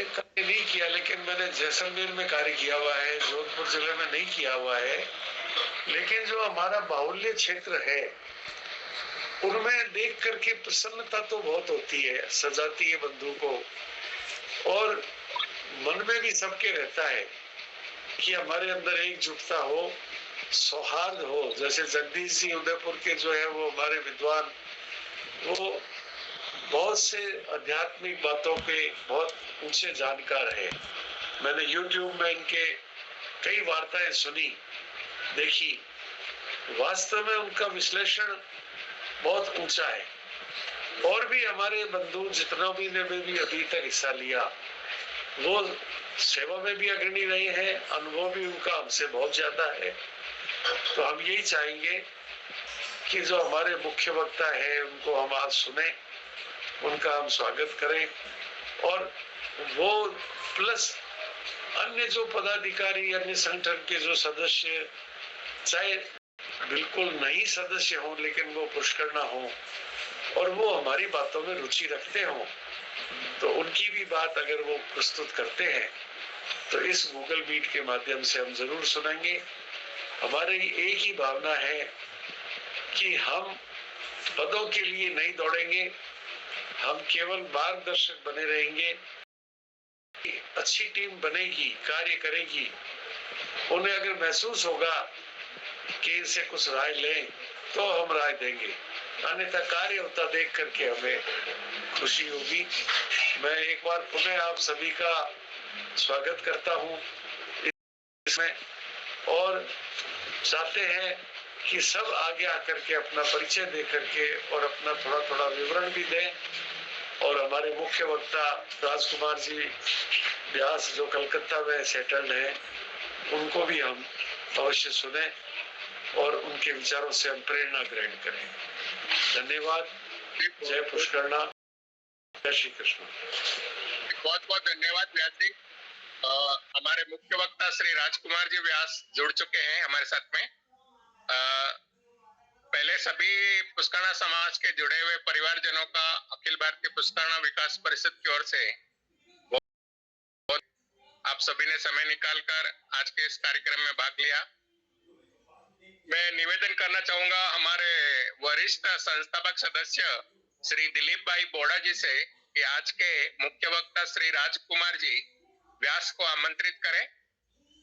कार्य नहीं किया, लेकिन मैंने जैसलमेर में कार्य किया हुआ है, जोधपुर जिले में नहीं किया हुआ है। लेकिन जो हमारा बाहुल्य क्षेत्र है उनमें देख करके प्रसन्नता तो बहुत होती है, सजाती है बंधु को, और मन में भी सबके रहता है कि हमारे अंदर एकजुटता हो, सौहार्द हो। जैसे जगदीश जी उदयपुर के जो है वो हमारे विद्वान, वो बहुत से आध्यात्मिक बातों के बहुत ऊंचे जानकार है। मैंने YouTube में इनके कई वार्ताएं सुनी, देखी। वास्तव में उनका विश्लेषण बहुत ऊंचा है। और भी हमारे बंधु जितना भी ने भी अभी तक हिस्सा लिया, वो सेवा में भी अग्रणी रहे हैं, अनुभव भी उनका हमसे बहुत ज्यादा है। तो हम यही चाहेंगे कि जो हमारे मुख्य वक्ता है उनको हम आज सुने, उनका हम स्वागत करें, और वो प्लस अन्य जो पदाधिकारी, अन्य संगठन के जो सदस्य, चाहे बिल्कुल नई सदस्य हो लेकिन वो पुष्कर ना हो और वो हमारी बातों में रुचि रखते हो, तो उनकी भी बात अगर वो प्रस्तुत करते हैं तो इस गूगल मीट के माध्यम से हम जरूर सुनेंगे। हमारी एक ही भावना है कि हम पदों के लिए नहीं दौड़ेंगे, हम केवल मार्गदर्शक बने रहेंगे। अच्छी टीम बनेगी, कार्य करेगी, उन्हें अगर महसूस होगा कि इनसे कुछ राय लें तो हम राय देंगे, अन्यथा कार्य होता देख करके हमें खुशी होगी। मैं एक बार पुनः आप सभी का स्वागत करता हूं इसमें, और चाहते हैं कि सब आगे आकर के अपना परिचय दे करके और अपना थोड़ा थोड़ा विवरण भी दें। और हमारे मुख्य वक्ता राजकुमार जी व्यास जो कलकत्ता में सेटल्ड हैं, उनको भी हम अवश्य सुने और उनके विचारों से हम प्रेरणा ग्रहण करें। धन्यवाद। जय पुष्करणा, जय श्री कृष्ण। बहुत बहुत धन्यवाद व्यास जी। हमारे मुख्य वक्ता श्री राजकुमार जी व्यास जुड़ चुके हैं हमारे साथ में। पहले सभी पुष्करणा समाज के जुड़े हुए परिवारजनों का अखिल भारतीय पुष्करणा विकास परिषद की ओर से आप सभी ने समय निकालकर आज के इस कार्यक्रम में भाग लिया। मैं निवेदन करना चाहूंगा हमारे वरिष्ठ संस्थापक सदस्य श्री दिलीप भाई बोड़ा जी से कि आज के मुख्य वक्ता श्री राजकुमार जी व्यास को आमंत्रित करें।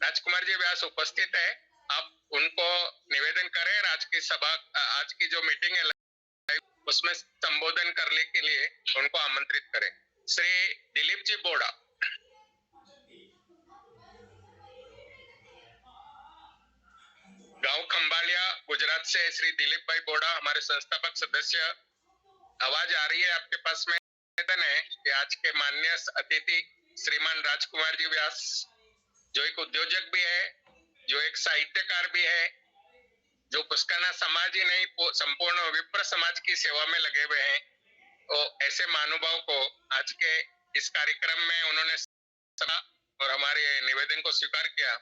राजकुमार जी व्यास उपस्थित है, आप उनको निवेदन करें आज की सभा, आज की जो मीटिंग है उसमें संबोधन करने के लिए उनको आमंत्रित करें। श्री दिलीप जी बोड़ा। गांव खंबालिया गुजरात से श्री दिलीप भाई बोड़ा हमारे संस्थापक सदस्य। आवाज आ रही है आपके पास में? निवेदन है कि आज के माननीय अतिथि श्रीमान राजकुमार जी व्यास, जो एक उद्योजक भी है, जो एक साहित्यकार भी है, जो पुष्करणा समाज ही नहीं संपूर्ण विप्र समाज की सेवा में लगे हुए हैं, तो ऐसे महानुभाव को आज के इस कार्यक्रम में उन्होंने सुना और हमारे निवेदन को स्वीकार किया,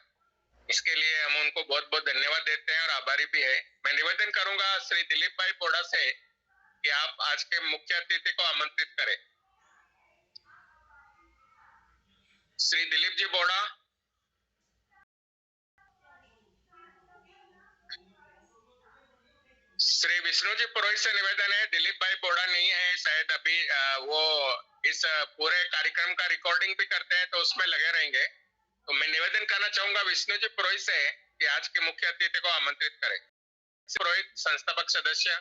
इसके लिए हम उनको बहुत बहुत धन्यवाद देते हैं और आभारी भी है। मैं निवेदन करूंगा श्री दिलीप भाई बोड़ा से कि आप आज के मुख्य अतिथि को आमंत्रित करें। श्री दिलीप जी बोड़ा। श्री विष्णु जी पुरोहित से निवेदन है, दिलीप भाई बोड़ा नहीं है शायद अभी, वो इस पूरे कार्यक्रम का रिकॉर्डिंग भी करते हैं तो उसमें लगे रहेंगे। तो मैं निवेदन करना चाहूंगा विष्णु जी पुरोहित से कि आज के मुख्य अतिथि को आमंत्रित करें। पुरोहित संस्थापक सदस्य।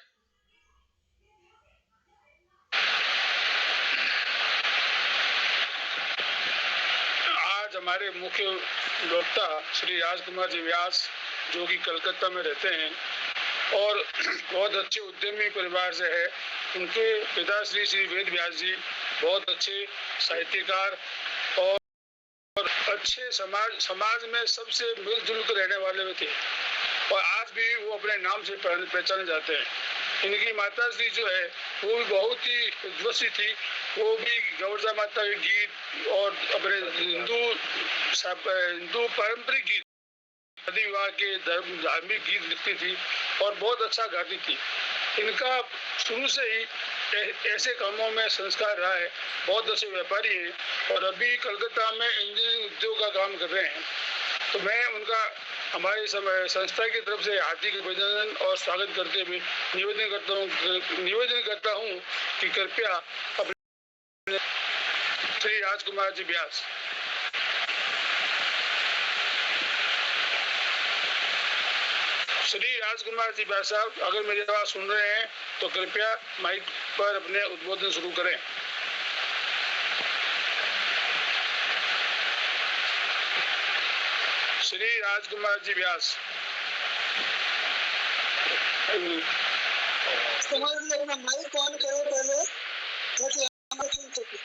आज हमारे मुख्य वक्ता श्री राजकुमार जी व्यास, जो कि कलकत्ता में रहते हैं और बहुत अच्छे उद्यमी परिवार से है। उनके पिताश्री श्री वेद व्यास जी बहुत अच्छे साहित्यकार और अच्छे समाज में सबसे मिलजुल कर रहने वाले थे, और आज भी वो अपने नाम से पहचाने जाते हैं। इनकी माता श्री जो है वो भी बहुत ही विद्वसी थी, वो भी गौरजा माता के गीत और अपने हिंदू पारंपरिक गीत, शादी विवाह के धार्मिक गीत लिखती थी और बहुत अच्छा गाती थी। इनका शुरू से ही ऐसे कामों में संस्कार रहा है, बहुत अच्छे व्यापारी हैं और अभी कलकत्ता में इंजीनियरिंग उद्योग का काम कर रहे हैं। तो मैं उनका हमारे संस्था की तरफ से हार्दिक अभिनंदन और स्वागत करते हुए निवेदन करता हूँ कि कृपया अपने श्री राजकुमार जी व्यास। श्री राजकुमार जी व्यास साहब, अगर मेरी आवाज सुन रहे हैं तो कृपया माइक पर अपने उद्बोधन शुरू करें। श्री राजकुमार जी व्यास। अपना माइक ऑन करो पहले, ताकि हम सुन सकें।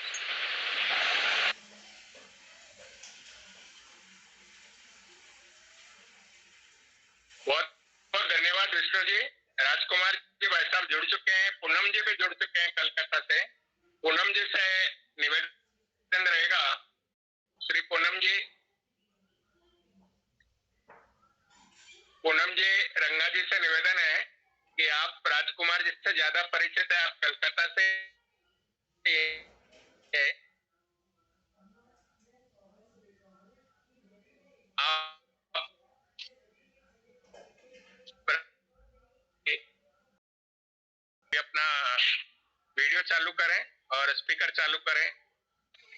बहुत बहुत धन्यवाद विष्णु जी। राजकुमार जी भाई साहब जुड़ चुके हैं, पूनम जी भी जुड़ चुके हैं कलकत्ता से। पूनम जी से निवेदन रहेगा, श्री पूनम जी रंगा जी से निवेदन है कि आप राजकुमार जी से ज्यादा परिचित है, आप कलकत्ता से आप अपना वीडियो चालू करें और स्पीकर चालू करें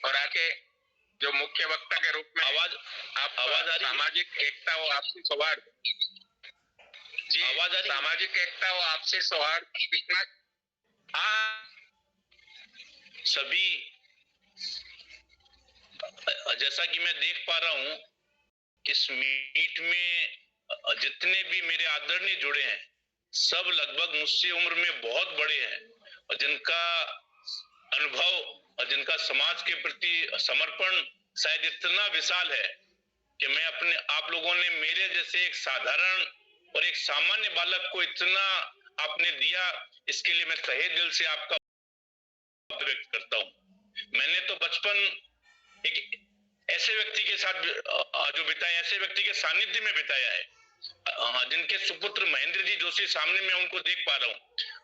और आके जो मुख्य वक्ता के रूप में आवाज आ रही, सामाजिक एकता व आपसी सौहार्द जी, आवाज आ रही, सामाजिक एकता व आपसी सौहार्द कितना सभी, जैसा कि मैं देख पा रहा हूं इस मीट में जितने भी मेरे आदरणीय जुड़े हैं सब लगभग मुझसे उम्र में बहुत बड़े हैं और जिनका अनुभव और जिनका समाज के प्रति समर्पण शायद इतना विशाल है कि मैं अपने आप लोगों ने मेरे जैसे एक साधारण और एक सामान्य बालक को इतना आपने दिया, इसके लिए मैं तहे दिल से आपका व्यक्त करता हूं। मैंने तो बचपन एक ऐसे व्यक्ति के साथ जो बिताया, ऐसे व्यक्ति के सानिध्य में बिताया है जिनके सुपुत्र महेंद्र जी जोशी सामने मैं उनको देख पा रहा हूं।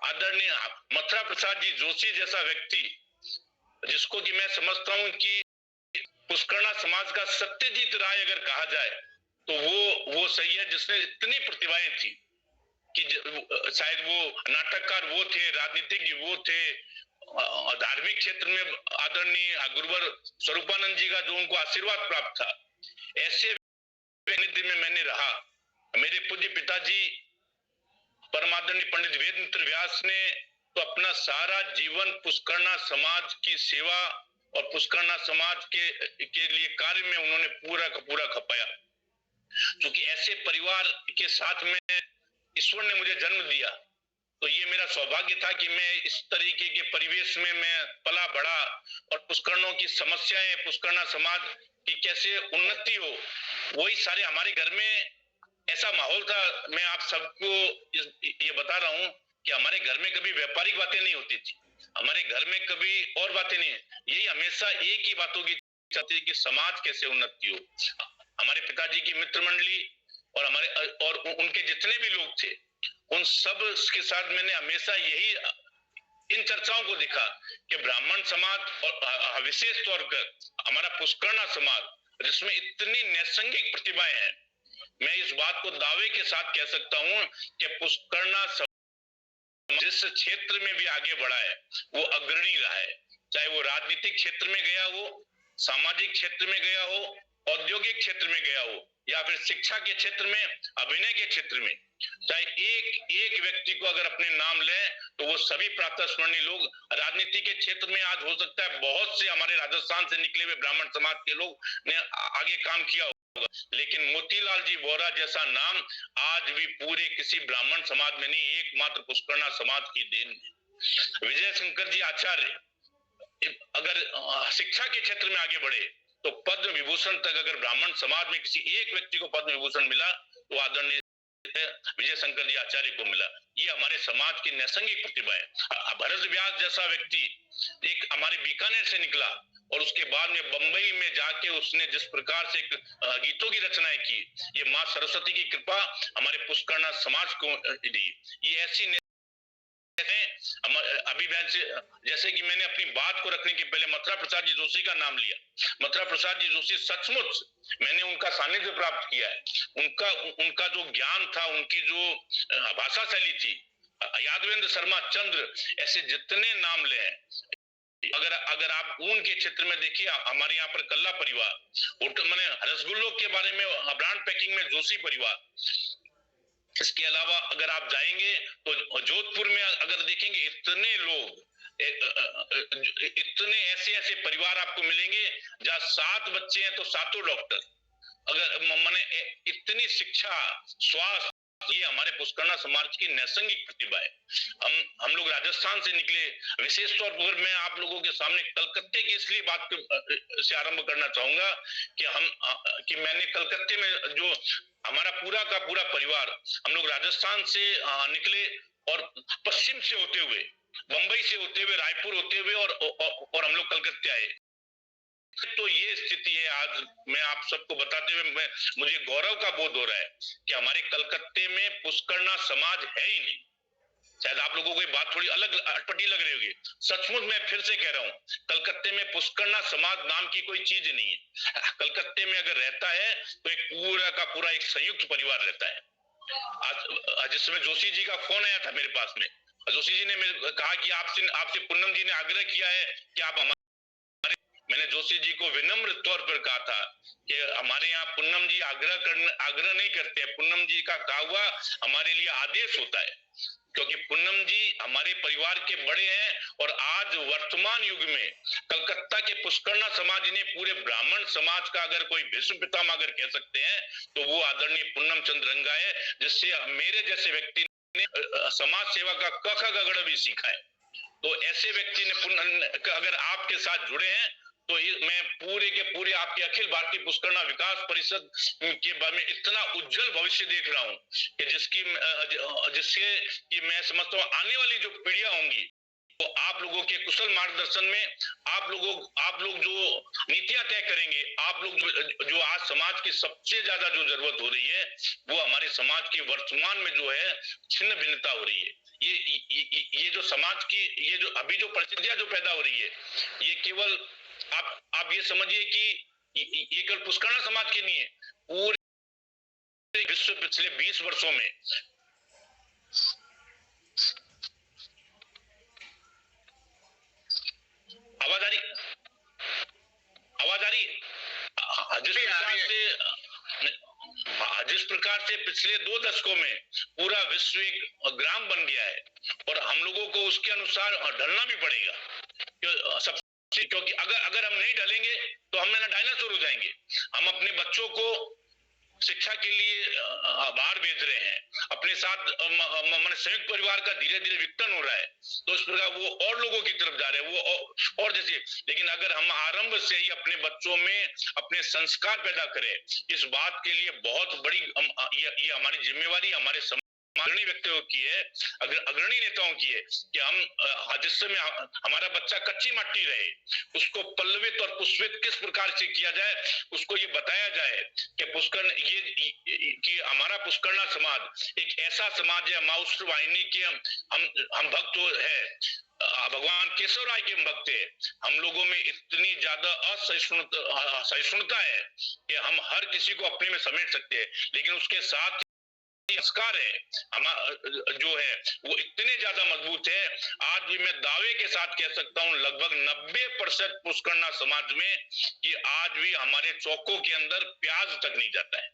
आदरणीय मथुरा प्रसाद जी जोशी जैसा व्यक्ति जिसको कि मैं समझता हूं कि पुष्करना समाज का सत्यजीत राय अगर कहा जाए तो वो सही है, जिसने इतनी प्रतिभाएं थी कि शायद वो नाटककार वो थे, राजनीतिज्ञ वो थे, धार्मिक क्षेत्र में आदरणीय गुरुवर स्वरूपानंद जी का जो उनको आशीर्वाद प्राप्त था, ऐसे सानिध्य में मैंने रहा। मेरे पूज्य पिताजी परमादरणीय पंडित वेद मित्र व्यास ने तो अपना सारा जीवन पुष्करना समाज की सेवा और पुष्करना समाज के लिए कार्य में उन्होंने पूरा का पूरा खपाया। क्योंकि ऐसे परिवार के साथ में ईश्वर ने मुझे जन्म दिया, तो ये मेरा सौभाग्य था कि मैं इस तरीके के परिवेश में मैं पला बढ़ा और पुष्करणों की समस्याएं, पुष्करना समाज की कैसे उन्नति हो, वही सारे हमारे घर में ऐसा माहौल था। मैं आप सबको ये बता रहा हूं कि हमारे घर में कभी व्यापारिक बातें नहीं होती थी, हमारे घर में कभी और बातें नहीं, यही हमेशा एक ही बातों की चर्चा थी कि समाज कैसे उन्नति हो। हमारे पिताजी की मित्र मंडली और उनके जितने भी लोग थे उन सब के साथ मैंने हमेशा यही इन चर्चाओं को देखा कि ब्राह्मण समाज और विशेष तौर पर हमारा पुष्करना समाज जिसमें इतनी नैसर्गिक प्रतिभाएं हैं, मैं इस बात को दावे के साथ कह सकता हूं कि पुष्करना जिस क्षेत्र में भी आगे बढ़ा है वो अग्रणी रहा है, चाहे वो राजनीतिक क्षेत्र में गया हो, सामाजिक क्षेत्र में गया हो, औद्योगिक क्षेत्र में गया हो या फिर शिक्षा के क्षेत्र में, अभिनय के क्षेत्र में। चाहे एक व्यक्ति को अगर अपने नाम लें तो वो सभी प्रातःस्मरणीय लोग। राजनीति के क्षेत्र में आज हो सकता है बहुत से हमारे राजस्थान से निकले हुए ब्राह्मण समाज के लोग ने आगे काम किया होगा, लेकिन मोतीलाल जी वोरा जैसा नाम आज भी पूरे किसी ब्राह्मण समाज में नहीं, एकमात्र पुष्करना समाज की देन है। विजय शंकर जी आचार्य अगर शिक्षा के क्षेत्र में आगे बढ़े तो पद्म विभूषण तक अगर ब्राह्मण समाज में किसी एक व्यक्ति को पद्म विभूषण मिला तो आदरणीय विजय शंकर जी आचार्य को मिला। ये हमारे समाज की नैसर्गिक प्रतिभा है। भरत व्यास जैसा व्यक्ति एक हमारे बीकानेर से निकला और उसके बाद में बंबई में जाके उसने जिस प्रकार से गीतों की रचनाएं की, ये माँ सरस्वती की कृपा हमारे पुष्करना समाज को दी। ये ऐसी अभिव्यंज से, जैसे कि मैंने अपनी बात को रखने के पहले मथुरा प्रसाद जी जोशी का नाम लिया। मथुरा प्रसाद जी जोशी सचमुच मैंने उनका सानिध्य प्राप्त किया है। उनका जो ज्ञान था, उनकी जो भाषा शैली थी, यादवेंद्र शर्मा चंद्र, ऐसे जितने नाम ले, अगर आप ऊन के क्षेत्र में देखिए, हमारे यहाँ पर कल्ला परिवार, मैंने रसगुल्लों के बारे में ब्रांड पैकिंग में जोशी परिवार। इसके अलावा अगर आप जाएंगे तो जोधपुर में अगर देखेंगे, इतने लोग, इतने ऐसे ऐसे परिवार आपको मिलेंगे जहाँ 7 बच्चे हैं तो 7 डॉक्टर। अगर मैंने इतनी शिक्षा, स्वास्थ्य, ये हमारे पुष्करना समाज की नैसर्गिक प्रतिभा है। हम लोग राजस्थान से निकले। विशेष तौर पर मैं आप लोगों के सामने कलकत्ते की इसलिए बात से आरंभ करना चाहूंगा कि मैंने कलकत्ते में जो हमारा पूरा का पूरा परिवार, हम लोग राजस्थान से निकले और पश्चिम से होते हुए, बंबई से होते हुए, रायपुर होते हुए और हम लोग कलकत्ते आए। तो ये स्थिति है आज। मैं आप सबको बताते हुए मुझे गौरव का बोध हो रहा है कि हमारे कलकत्ते में पुष्करना समाज है ही नहीं। शायद आप लोगों को ये बात थोड़ी अलग अटपटी लग रही होगी। सचमुच मैं फिर से कह रहा हूँ, कलकत्ते में पुष्करना समाज नाम की कोई चीज नहीं है। कलकत्ते में अगर रहता है तो एक पूरा का पूरा एक संयुक्त परिवार रहता है। आज जिस समय जोशी जी का फोन आया था मेरे पास में, जोशी जी ने कहा कि आपसे पूनम जी ने आग्रह किया है कि आप मैंने जोशी जी को विनम्र तौर पर कहा था कि हमारे यहाँ पूनम जी आग्रह नहीं करते। पूनम जी का कहा हुआ हमारे लिए आदेश होता है, क्योंकि पूनम जी हमारे परिवार के बड़े हैं। और आज वर्तमान युग में कलकत्ता के पुष्करना समाज ने पूरे ब्राह्मण समाज का अगर कोई भीष्म पितामह अगर कह सकते हैं तो वो आदरणीय पूनम चंद्र रंगा है, जिससे मेरे जैसे व्यक्ति ने समाज सेवा का क ख ग घ भी सीखा है। तो ऐसे व्यक्ति ने अगर आपके साथ जुड़े हैं तो मैं पूरे के पूरे आपके अखिल भारतीय पुष्करना विकास परिषद के बारे में इतना उज्जवल भविष्य देख रहा हूं कि जिससे कि मैं समझता हूं आने वाली जो पीढ़ियां होंगी तो आप लोगों के कुशल मार्गदर्शन में आप लोग जो नीतियां तय करेंगे, आप लोग जो आज समाज की सबसे ज्यादा जो जरूरत हो रही है वो हमारे समाज के वर्तमान में जो है छिन्न भिन्नता हो रही है। ये जो समाज की ये जो अभी जो परिस्थितियां जो पैदा हो रही है, ये केवल आप ये समझिए कि ये केवल पुष्करना समाज के नहीं है, पूरे विश्व पिछले 20 वर्षों में आवाज आ रही जिस प्रकार से पिछले 2 दशकों में पूरा विश्व एक ग्राम बन गया है और हम लोगों को उसके अनुसार ढलना भी पड़ेगा। क्योंकि अगर हम नहीं ढलेंगे तो हम ना डायनासोर हो जाएंगे। हम अपने बच्चों को शिक्षा के लिए बाहर भेज रहे हैं, अपने साथ संयुक्त परिवार का धीरे धीरे विघटन हो रहा है, तो इस प्रकार वो और लोगों की तरफ जा रहे हैं, वो और जैसे। लेकिन अगर हम आरंभ से ही अपने बच्चों में अपने संस्कार पैदा करें, इस बात के लिए बहुत बड़ी ये हमारी जिम्मेवारी हमारे अग्रणी व्यक्तियों की है, अग्रणी नेताओं की है कि हम जिस समय हमारा बच्चा कच्ची मट्टी रहे, उसको पल्लवित और पुष्पित किस प्रकार से किया जाए, उसको ये बताया जाए कि पुष्करण ये कि हमारा पुष्करना समाज एक ऐसा समाज है, माँ उष्ट्र वाहिनी के हम भक्त है, भगवान केशव राय के भक्त है। हम लोगों में इतनी ज्यादा असहिष्णुता है कि हम हर किसी को अपने में समेट सकते हैं, लेकिन उसके साथ संस्कार है जो है वो इतने ज्यादा मजबूत है। आज भी मैं दावे के साथ कह सकता हूं लगभग 90% पुष्करना समाज में कि आज भी हमारे चौकों के अंदर प्याज तक नहीं जाता है।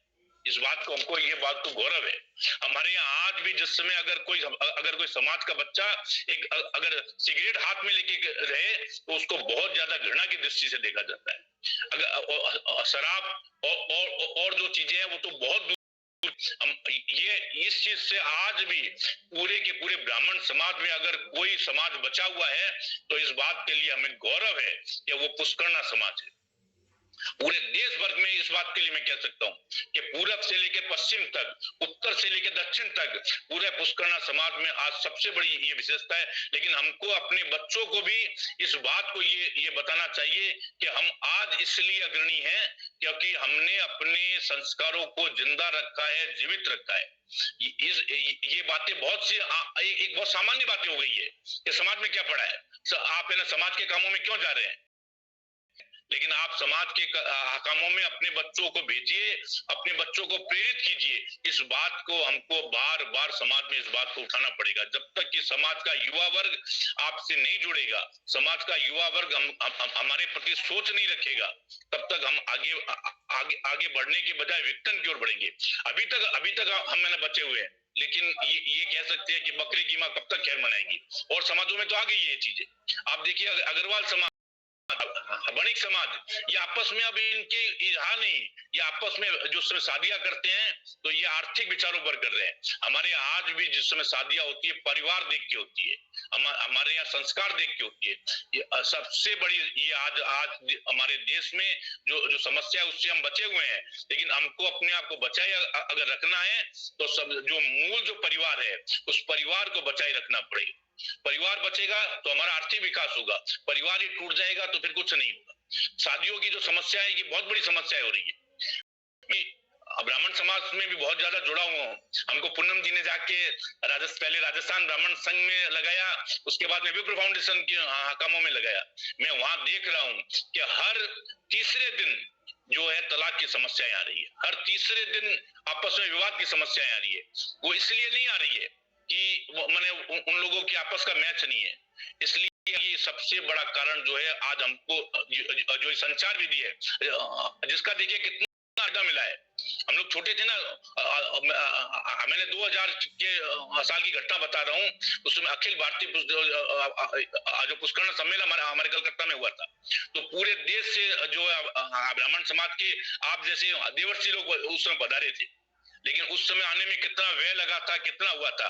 इस बात को हमको ये बात तो गौरव है। हमारे यहाँ आज भी जिस समय अगर कोई समाज का बच्चा अगर सिगरेट हाथ में लेके रहे तो उसको बहुत ज्यादा घृणा की दृष्टि से देखा जाता है। अगर शराब और जो चीजें हैं वो तो बहुत ये इस चीज से आज भी पूरे के पूरे ब्राह्मण समाज में अगर कोई समाज बचा हुआ है तो इस बात के लिए हमें गौरव है कि वो पुष्करना समाज है। पूरे देश भर में इस बात के लिए मैं कह सकता हूं कि पूरब से लेकर पश्चिम तक, उत्तर से लेकर दक्षिण तक पूरे पुष्करणा समाज में आज सबसे बड़ी ये विशेषता है। लेकिन हमको अपने बच्चों को भी इस बात को ये बताना चाहिए कि हम आज इसलिए अग्रणी हैं क्योंकि हमने अपने संस्कारों को जिंदा रखा है, जीवित रखा है। ये बातें बहुत सी एक बहुत सामान्य बातें हो गई है कि समाज में क्या पड़ा है, आप है ना समाज के कामों में क्यों जा रहे हैं, लेकिन आप समाज के कामों में अपने बच्चों को भेजिए, अपने बच्चों को प्रेरित कीजिए। इस बात को हमको बार बार समाज में इस बात को उठाना पड़ेगा। जब तक कि समाज का युवा वर्ग आपसे नहीं जुड़ेगा, समाज का युवा वर्ग हमारे प्रति सोच नहीं रखेगा, तब तक हम आगे बढ़ने के बजाय विघटन की ओर बढ़ेंगे। अभी तक हम मैंने बचे हुए हैं, लेकिन ये कह सकते हैं कि बकरी की माँ कब तक खैर मनाएगी, और समाजों में तो आ गई ये चीजें। आप देखिए अग्रवाल समाज, बणिक समाज, ये आपस में अब इनके इजहा नहीं, ये आपस में जो समय शादियां करते हैं तो ये आर्थिक विचारों पर कर रहे हैं। हमारे आज भी जिस समय शादियां होती है परिवार देख के होती है, हमारे यहाँ संस्कार देख के होती है। ये सबसे बड़ी ये आज हमारे देश में जो समस्या है उससे हम बचे हुए हैं, लेकिन हमको अपने आप को बचाए अगर रखना है तो सब जो मूल जो परिवार है उस परिवार को बचाए रखना पड़ेगा। परिवार बचेगा तो हमारा आर्थिक विकास होगा, परिवार ही टूट जाएगा तो फिर कुछ नहीं होगा। शादियों की जो समस्या है ये बहुत बड़ी समस्या हो रही है। ब्राह्मण समाज में भी बहुत ज्यादा जुड़ा हुआ हूँ। हमको पूनम जी ने जाके पहले राजस्थान ब्राह्मण संघ में लगाया, उसके बाद में विप्र फाउंडेशन के कामों में लगाया। मैं वहां देख रहा हूँ कि हर तीसरे दिन जो है तलाक की समस्याएं आ रही है, हर तीसरे दिन आपस में विवाद की समस्याएं आ रही है। वो इसलिए नहीं आ रही है कि मैंने उन लोगों की आपस का मैच नहीं है, इसलिए ये सबसे बड़ा कारण जो है आज हमको जो संचार विधि है जिसका देखिए कितना फायदा मिला है। हम लोग छोटे थे ना, मैंने 2000 के साल की घटना बता रहा हूँ, उसमें अखिल भारतीय जो पुष्करण सम्मेलन हमारे कलकत्ता में हुआ था, तो पूरे देश से जो ब्राह्मण समाज के आप जैसे देवर्षि लोग उस समय पधारे थे, लेकिन उस समय आने में कितना व्यय लगा था, कितना हुआ था।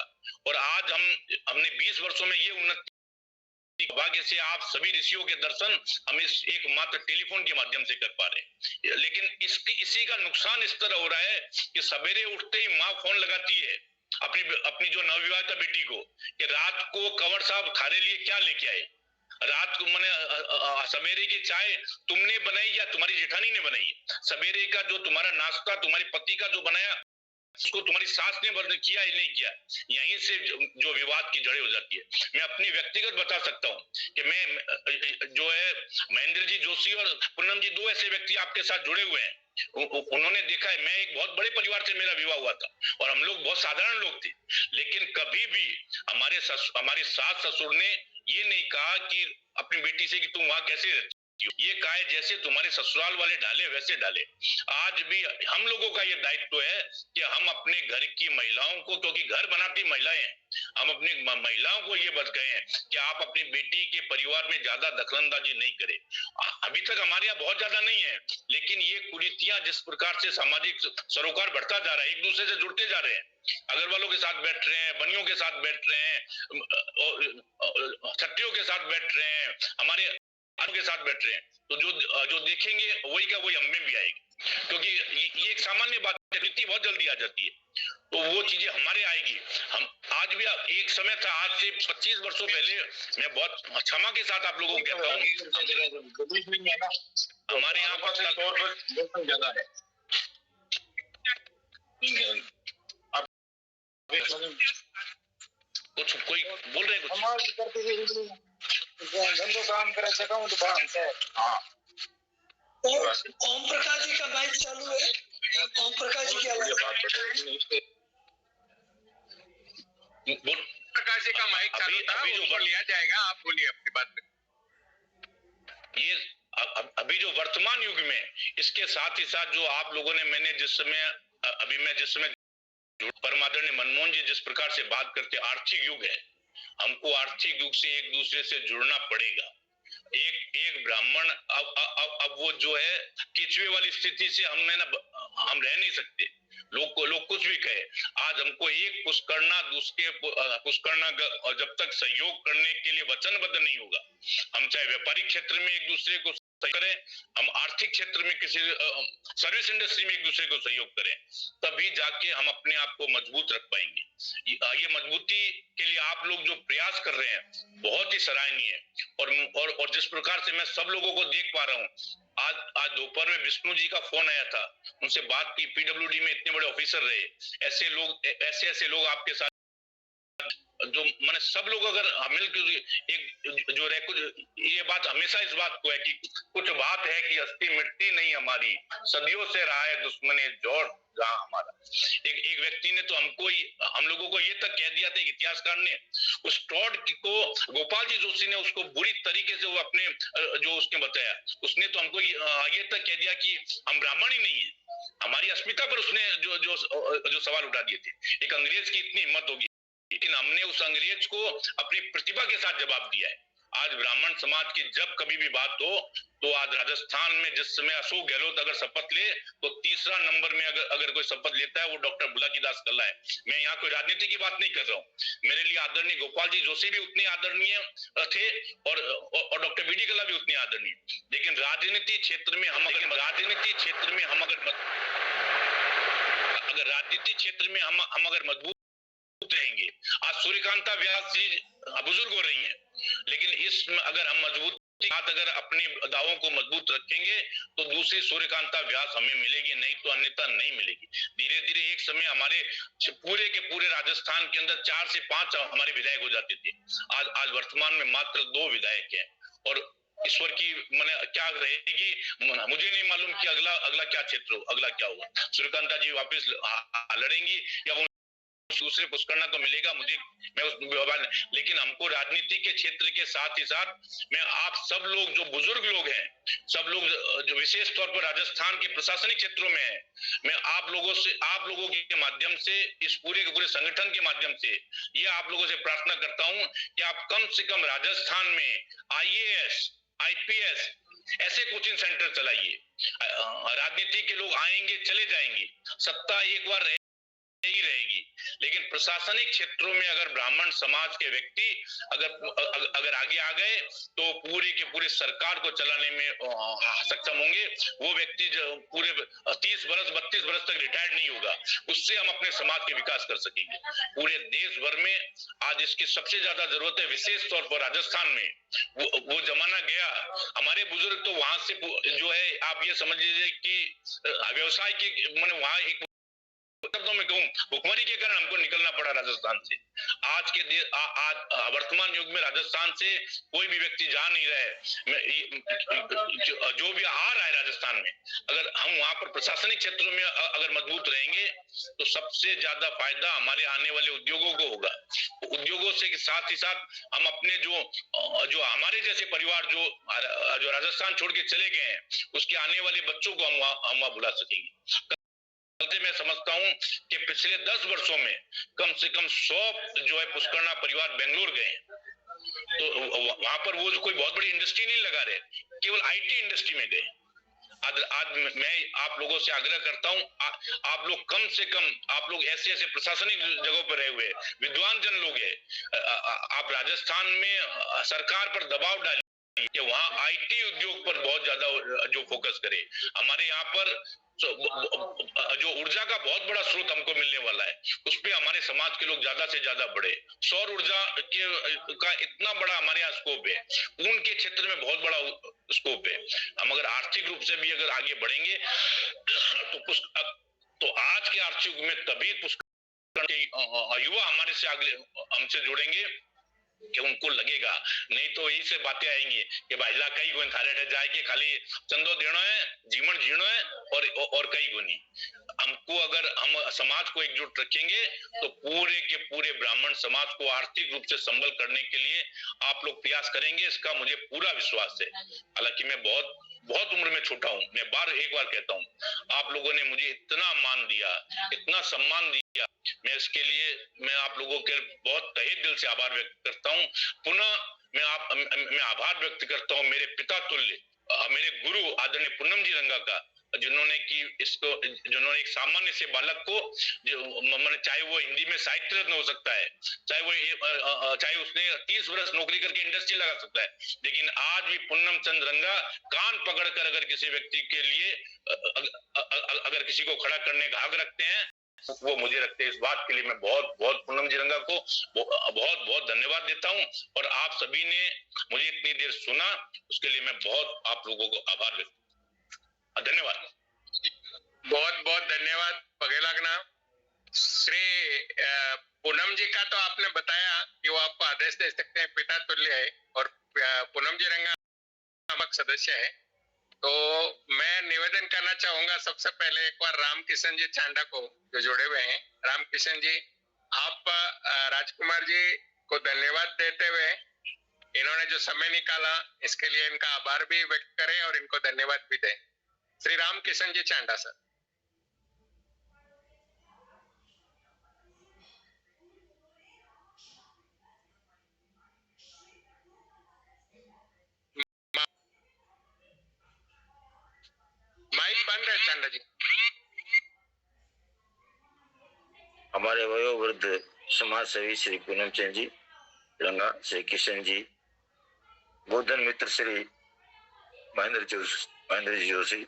और आज हमने 20 वर्षों में ये उन्नति, भाग्य से आप सभी ऋषियों के दर्शन हम इस एक मात्र टेलीफोन के माध्यम से कर पा रहे हैं। लेकिन इसी का नुकसान इस तरह हो रहा है कि सवेरे उठते ही माँ फोन लगाती है अपनी जो नवविवाहिता बेटी को कि रात को कंवर साहब खारे लिए क्या लेके आए, रात को मैंने सवेरे की चाय तुमने बनाई या तुम्हारी जेठानी ने बनाई, सवेरे का जो तुम्हारा नाश्ता तुम्हारे पति का जो बनाया उसको तुम्हारी सास ने वर्णन किया या नहीं किया, यहीं से जो विवाद की जड़ें हो जाती है। मैं अपनी व्यक्तिगत बता सकता हूँ कि मैं जो है महेंद्र जी जोशी और पूनम जी दो ऐसे व्यक्ति आपके साथ जुड़े हुए हैं, उन्होंने देखा है। मैं एक बहुत बड़े परिवार से मेरा विवाह हुआ था और हम लोग बहुत साधारण लोग थे, लेकिन कभी भी हमारे सास ससुर ने ये नहीं कहा कि अपनी बेटी से कि तुम वहां कैसे रहती, ये कहा है जैसे तुम्हारे ससुराल वाले डाले वैसे डाले। आज भी हम लोगों का ये दायित्व है कि हम अपने घर की महिलाओं को, क्योंकि घर बनाती महिलाएं हैं, हम अपनी महिलाओं को ये बत कहें कि आप अपनी बेटी के परिवार में ज्यादा दखलंदाजी नहीं करें। अभी तक हमारे यहाँ बहुत ज्यादा नहीं है, लेकिन ये कुरीतियां जिस प्रकार से सामाजिक सरोकार बढ़ता जा रहा है, एक दूसरे से जुड़ते जा रहे हैं, अग्रवालों के साथ बैठ रहे हैं, बनियों के साथ बैठ रहे हैं, छत्रियों के साथ बैठ रहे हैं, हमारे के साथ बैठ रहे हैं, तो जो देखेंगे वही का वही हम में भी आएगी, क्योंकि ये एक सामान्य बात है, बहुत जल्दी आ जाती है, तो वो चीजें हमारे आएगी। हम आज भी, एक समय था आज से 25 वर्षों पहले, मैं बहुत क्षमा के साथ आप लोगों को कहता हूँ, हमारे यहाँ पर ज्यादा है, कुछ कोई बोल रहे कुछ धंधो काम करे सकाऊं तो बात है। हाँ, ओम प्रकाश जी का माइक चालू है। ओम प्रकाश जी क्या प्रकाश जी का माइक चालू था, अभी जो लिया जाएगा, आप बोलिए अपनी बात में। ये अभी जो वर्तमान युग में, इसके साथ ही साथ जो आप लोगों ने, मैंने जिस समय परमादरणीय मनमोहन जी जिस प्रकार से बात करते, आर्थिक युग है, हमको आर्थिक युग से एक दूसरे से जुड़ना पड़ेगा। एक ब्राह्मण अब वो जो है केचुए वाली स्थिति से हम रह नहीं सकते। लोग कुछ भी कहे, आज हमको एक पुष्करणा दूसरे पुष्करणा जब तक सहयोग करने के लिए वचनबद्ध नहीं होगा, हम चाहे व्यापारिक क्षेत्र में एक दूसरे को करें, हम आर्थिक क्षेत्र में किसी सर्विस इंडस्ट्री में एक दूसरे को सहयोग करें, तभी जाके हम अपने आप को मजबूत रख पाएंगे। ये मजबूती के लिए आप लोग जो प्रयास कर रहे हैं बहुत ही सराहनीय है। और जिस प्रकार से मैं सब लोगों को देख पा रहा हूँ, आज दोपहर में विष्णु जी का फोन आया था, उनसे बात की, पीडब्ल्यूडी में इतने बड़े ऑफिसर रहे, ऐसे लोग आपके साथ जो मैंने सब लोग अगर मिलकर एक जो ये बात हमेशा इस बात को है कि कुछ बात है कि अस्थि मिटती नहीं हमारी, सदियों से रहा है दुश्मनी जोड़ जहां हमारा। एक व्यक्ति ने तो हम लोगों को ये तक कह दिया था, इतिहासकार ने, उस टॉड को गोपाल जी जोशी ने उसको बुरी तरीके से वो अपने जो उसने बताया, उसने तो हमको ये तक कह दिया कि हम ब्राह्मण ही नहीं है, हमारी अस्मिता पर उसने जो सवाल उठा दिए थे। एक अंग्रेज की इतनी हिम्मत होगी, लेकिन हमने उस अंग्रेज को अपनी प्रतिभा के साथ जवाब दिया है। आज ब्राह्मण समाज की जब कभी भी बात हो तो आज राजस्थान में जिस समय अशोक गहलोत अगर शपथ ले तो तीसरा नंबर में अगर कोई शपथ लेता है वो डॉक्टर बुलाकी दास कल्ला है। मैं यहाँ कोई राजनीति की बात नहीं कर रहा हूँ। मेरे लिए आदरणीय गोपाल जी जोशी भी उतने आदरणीय थे और डॉक्टर बीडी कल्ला भी उतने आदरणीय। लेकिन राजनीति क्षेत्र में हम अगर राजनीति क्षेत्र में हम अगर मजबूत रहेंगे, आज सूर्यकांता व्यास जी बुजुर्ग हो रही हैं, लेकिन इसमें अगर हम मजबूत अगर अपने दावों को मजबूत रखेंगे तो दूसरी सूर्यकांता व्यास हमें मिलेगी, नहीं तो अन्यथा नहीं मिलेगी। धीरे धीरे एक समय हमारे पूरे के पूरे राजस्थान के अंदर 4 से 5 हमारे विधायक हो जाते थे, आज वर्तमान में मात्र 2 विधायक हैं। और ईश्वर की मैंने क्या रहेगी मुझे नहीं मालूम कि अगला क्या क्षेत्र हो, अगला क्या होगा। सूर्यकांता जी वापस लड़ेंगी या दूसरे पुष्करना तो मिलेगा मुझे, लेकिन हमको राजनीति के क्षेत्र के साथ ही साथ मैं आप सब लोग जो बुजुर्ग लोग हैं, सब लोग जो विशेष तौर पर राजस्थान के प्रशासनिक क्षेत्रों में हैं, मैं आप लोगों के माध्यम से, इस पूरे के पूरे संगठन के माध्यम से ये आप लोगों से प्रार्थना करता हूं कि आप कम से कम राजस्थान में IAS IPS ऐसे कोचिंग सेंटर चलाइए। राजनीति के लोग आएंगे चले जाएंगे, सत्ता एक बार ही रहेगी, लेकिन प्रशासनिक क्षेत्रों में अगर ब्राह्मण समाज के व्यक्ति अगर आगे आ गए तो पूरे के पूरे सरकार को चलाने में सक्षम होंगे। वो व्यक्ति जो पूरे 30 बरस 32 बरस तक रिटायर्ड नहीं होगा, उससे हम अपने समाज के विकास कर सकेंगे। पूरे देश भर में आज इसकी सबसे ज्यादा जरूरत है, विशेष तौर पर राजस्थान में वो जमाना गया। हमारे बुजुर्ग तो वहां से जो है आप ये समझ लीजिए कि व्यवसाय की मैंने वहां एक शब्दों में कहूं भुखमरी के कारण हमको निकलना पड़ा राजस्थान से। आज के वर्तमान युग में राजस्थान से कोई भी व्यक्ति जा नहीं रहा है, जो भी आ रहा है राजस्थान में, अगर हम वहां पर प्रशासनिक क्षेत्रों में अगर मजबूत रहेंगे तो सबसे ज्यादा फायदा हमारे आने वाले उद्योगों को होगा। उद्योगों से साथ ही साथ हम अपने जो हमारे जैसे परिवार जो राजस्थान छोड़ के चले गए हैं, उसके आने वाले बच्चों को हम वहां बुला सकेंगे। मैं समझता हूं कि पिछले 10 वर्षों में कम से कम 100 जो है पुष्करना परिवार बेंगलोर गए, तो वहां पर वो कोई बहुत बड़ी इंडस्ट्री नहीं लगा रहे, केवल IT इंडस्ट्री में गए। आज मैं आप लोगों से आग्रह करता हूं, आप लोग कम से कम आप लोग ऐसे प्रशासनिक जगहों पर रहे हुए विद्वान जन लोग हैं, आप राजस्थान में सरकार पर दबाव डालिए कि वहां IT उद्योग पर बहुत ज्यादा जो फोकस करे। हमारे यहाँ पर जो ऊर्जा का बहुत बड़ा स्रोत हमको मिलने वाला है, उस पे हमारे समाज के लोग ज्यादा से ज्यादा बढ़े। सौर ऊर्जा का इतना बड़ा हमारे यहाँ स्कोप है, ऊन के क्षेत्र में बहुत बड़ा स्कोप है। हम अगर आर्थिक रूप से भी अगर आगे बढ़ेंगे तो आज के आर्थिक युग में तभी युवा हमारे से आगे हमसे जुड़ेंगे कि उनको लगेगा, नहीं तो यही से बातें आएंगी कि भाईला कई गुण थारे जाए के खाली चंदो देना है, जीवन जीना है और कई गुनी। हमको अगर हम समाज को एकजुट रखेंगे तो पूरे के पूरे ब्राह्मण समाज को आर्थिक रूप से संबल करने के लिए आप लोग प्रयास करेंगे, इसका मुझे पूरा विश्वास है। हालांकि मैं बहुत उम्र में छोटा हूं, मैं एक बार कहता हूं, आप लोगों ने मुझे इतना मान दिया, इतना सम्मान दिया, मैं इसके लिए मैं आप लोगों के बहुत तहे दिल से आभार व्यक्त करता हूं। पुनः मैं आभार व्यक्त करता हूं मेरे पिता तुल्य, मेरे गुरु आदरणीय पूनम जी रंगा का, जिन्होंने कि इसको, जिन्होंने एक सामान्य से बालक को, जो मैंने, चाहे वो हिंदी में साहित्य रत्न हो सकता है, चाहे उसने 30 वर्ष नौकरी करके इंडस्ट्री लगा सकता है, लेकिन आज भी पूनम चंद रंगा कान पकड़कर अगर किसी व्यक्ति के लिए अगर किसी को खड़ा करने का हक रखते हैं, वो मुझे रखते हैं। इस बात के लिए मैं बहुत बहुत पूनम जी रंगा को बहुत बहुत धन्यवाद देता हूं, और आप सभी ने मुझे इतनी देर सुना, उसके लिए मैं बहुत आप लोगों को आभार व्यक्त, धन्यवाद। बहुत बहुत धन्यवाद पगे लागना। श्री पूनम जी का तो आपने बताया कि वो आपको आदेश दे सकते हैं, पिता तुल्य है, और पूनम जी रंगा नामक सदस्य है। तो मैं निवेदन करना चाहूंगा सबसे पहले एक बार रामकिशन जी चांडा को, जो जुड़े हुए हैं। रामकिशन जी, आप राजकुमार जी को धन्यवाद देते हुए इन्होंने जो समय निकाला इसके लिए इनका आभार भी व्यक्त करें और इनको धन्यवाद भी दें। श्री रामकिशन जी चांडा सर। माइक बंद है चांडा जी। हमारे वयोवृद्ध समाज सेवी श्री पूनम चंद जी रंगा, श्री किशन जी, गोधन मित्र श्री महेंद्र जी जोशी,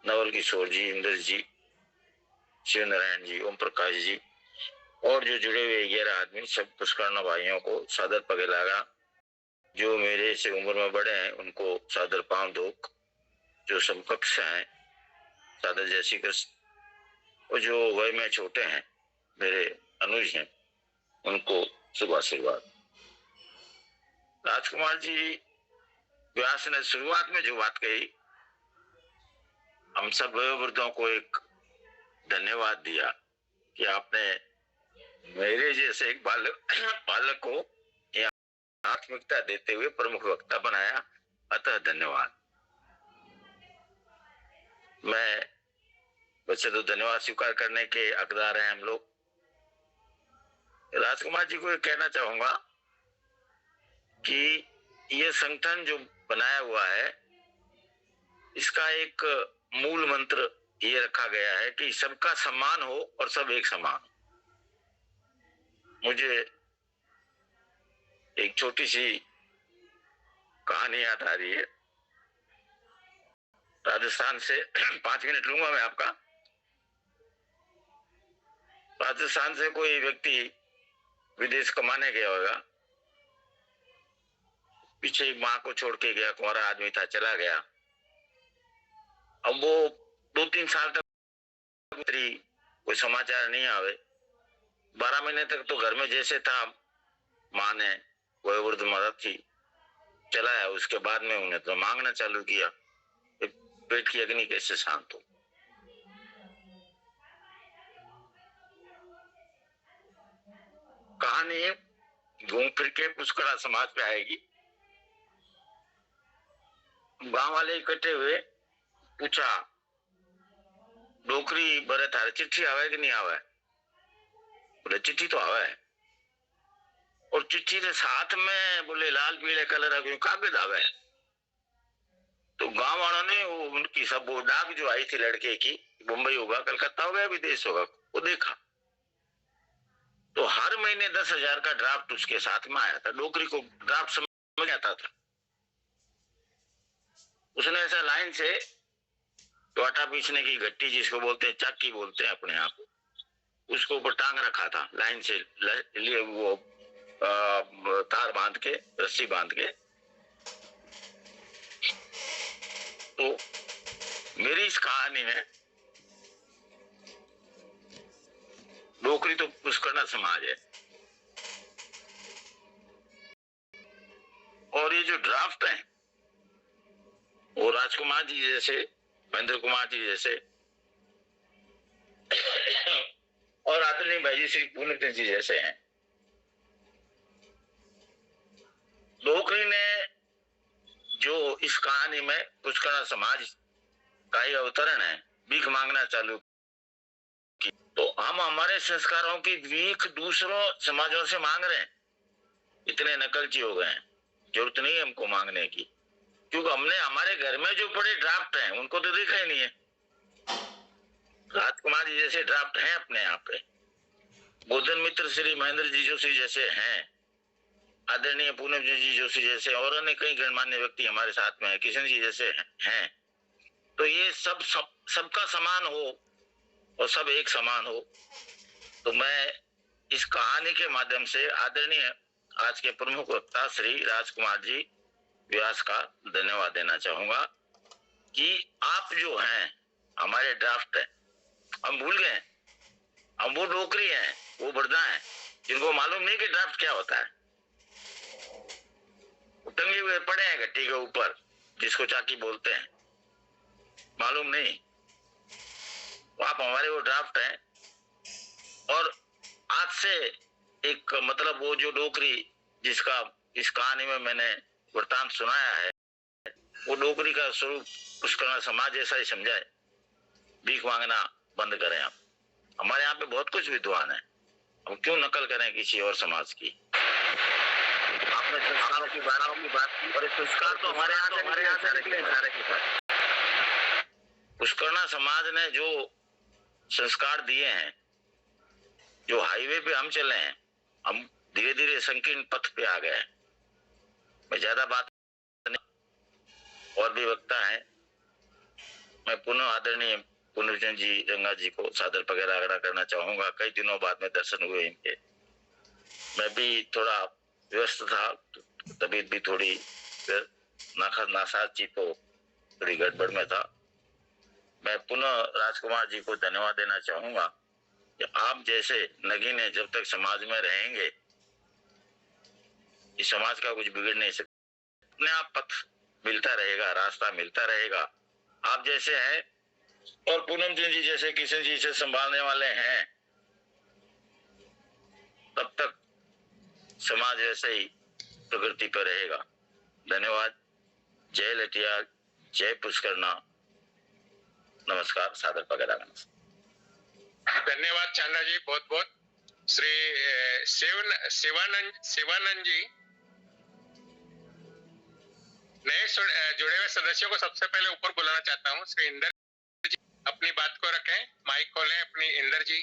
नवल किशोर जी, इंद्र जी, शिव नारायण जी, ओम प्रकाश जी, और जो जुड़े हुए 11 आदमी, सब पुष्कर्ण भाइयों को सादर पगे लागा। जो मेरे से उम्र में बड़े हैं उनको सादर पांव धोक, जो समकक्ष हैं सादर जय श्री कृष्ण, और जो वय में छोटे हैं मेरे अनुज हैं उनको शुभ आशीर्वाद। राजकुमार जी व्यास ने शुरुआत में जो बात कही, हम सब वयोवृद्धों को एक धन्यवाद दिया कि आपने मेरे जैसे एक बालक को प्राथमिकता देते हुए प्रमुख वक्ता बनाया, अतः धन्यवाद। मैं वैसे तो धन्यवाद स्वीकार करने के हकदार हैं हम लोग। राजकुमार जी को ये कहना चाहूंगा कि ये संगठन जो बनाया हुआ है, इसका एक मूल मंत्र ये रखा गया है कि सबका सम्मान हो और सब एक समान। मुझे एक छोटी सी कहानी याद आ रही है, राजस्थान से 5 मिनट लूंगा मैं आपका। राजस्थान से कोई व्यक्ति विदेश कमाने गया होगा, पीछे माँ को छोड़ के गया, कुंवारा आदमी था, चला गया। अब वो 2-3 साल तक कोई समाचार नहीं आवे। 12 महीने तक तो घर में जैसे था, माँ ने वयोवृद्ध मदद की, चला है। उसके बाद में उन्हें तो मांगना चालू किया, पेट की अग्नि कैसे शांत हो। कहानी घूम फिर के पुष्करा समाज पे आएगी। गांव वाले इकट्ठे हुए, पूछा डोकरी बरे थारे चिट्ठी आवे कि नहीं आवे? बोले चिट्ठी तो आवे। और चिट्ठी के साथ में बोले लाल पीले कलर का कागज आवे। तो गांव वालों ने उनकी सब वो डाक जो आई थी लड़के की, मुंबई होगा, कलकत्ता होगा, विदेश होगा, वो देखा तो हर महीने 10,000 का ड्राफ्ट उसके साथ में आया था। डोकरी को ड्राफ्ट समझ आता था। उसने ऐसा लाइन से तो आटा पीसने की गट्टी, जिसको बोलते हैं चक्की बोलते हैं अपने आप, उसको ऊपर टांग रखा था लाइन से, लिए वो तार बांध के, रस्सी बांध के। तो मेरी इस कहानी में डोकरी तो पुष्करना समाज है, और ये जो ड्राफ्ट है वो राजकुमार जी जैसे, महेंद्र कुमार जी जैसे और आदरणीय भाई जी श्री पूनम चंद जी जैसे हैं। डोकरी ने जो इस कहानी में पुष्करना समाज का ही अवतरण है, भीख मांगना चालू की। तो हम हमारे संस्कारों की भीख दूसरों समाजों से मांग रहे हैं। इतने नकलची हो गए हैं, जरूरत नहीं है हमको मांगने की, क्योंकि हमने हमारे घर में जो पड़े ड्राफ्ट हैं उनको तो देखा ही नहीं है। राजकुमार जी जैसे ड्राफ्ट हैं अपने यहाँ पे, बोधन मित्र श्री महेंद्र जी जोशी जैसे हैं, आदरणीय पूनम जी जोशी जैसे और अन्य कई गणमान्य व्यक्ति हमारे साथ में है, किशन जी जैसे हैं। तो ये सबका समान हो और सब एक समान हो। तो मैं इस कहानी के माध्यम से आदरणीय आज के प्रमुख वक्ता श्री राजकुमार जी व्यास का धन्यवाद देना चाहूंगा कि आप जो हैं हमारे ड्राफ्ट है, हम भूल गए, हम वो डोकरी हैं, वो बर्दा हैं जिनको मालूम नहीं कि ड्राफ्ट क्या होता है। टंगे हुए पड़े हैं गट्टी के ऊपर, जिसको चाकी बोलते हैं, मालूम नहीं। आप हमारे वो ड्राफ्ट हैं। और आज से एक मतलब वो जो डोकरी जिसका इस कहानी में मैंने वृतांत सुनाया है, वो डोकरी का स्वरूप पुष्करण समाज ऐसा ही समझाए, भीख मांगना बंद करें। आप हमारे यहाँ पे बहुत कुछ विद्वान है, हम क्यों नकल करें किसी और समाज की। आपने संस्कारों की बात की, और संस्कार तो हमारे यहाँ से पुष्करणा समाज ने जो संस्कार दिए हैं, जो हाईवे पे हम चले हैं, हम धीरे धीरे संकीर्ण पथ पे आ गए। मैं ज्यादा बात नहीं, और भी वक्ता है, मैं पुनः आदरणीय पुनर्जन जी रंगा जी को सादर पगेरा करना चाहूंगा। कई दिनों बाद में दर्शन हुए इनके, मैं भी थोड़ा व्यस्त था, तबीयत भी थोड़ी नासाची, तो थोड़ी गड़बड़ में था। मैं पुनः राजकुमार जी को धन्यवाद देना चाहूंगा कि आप जैसे नगीने जब तक समाज में रहेंगे, इस समाज का कुछ बिगड़ नहीं सकता। अपने आप पथ मिलता रहेगा, रास्ता मिलता रहेगा। आप जैसे हैं और पूनम जी जैसे किशन जी से संभालने वाले हैं, तब तक समाज वैसे ही प्रगति पर रहेगा। धन्यवाद। जय लटियाल, जय पुष्करणा, नमस्कार, सादर पगेरा। धन्यवाद चांदा जी, बहुत बहुत। श्री शिवानंद जी, नए जुड़े हुए सदस्यों को सबसे पहले ऊपर बुलाना चाहता हूँ। श्री इंदर जी अपनी बात को रखें, माइक खोलें अपनी। इंदर जी।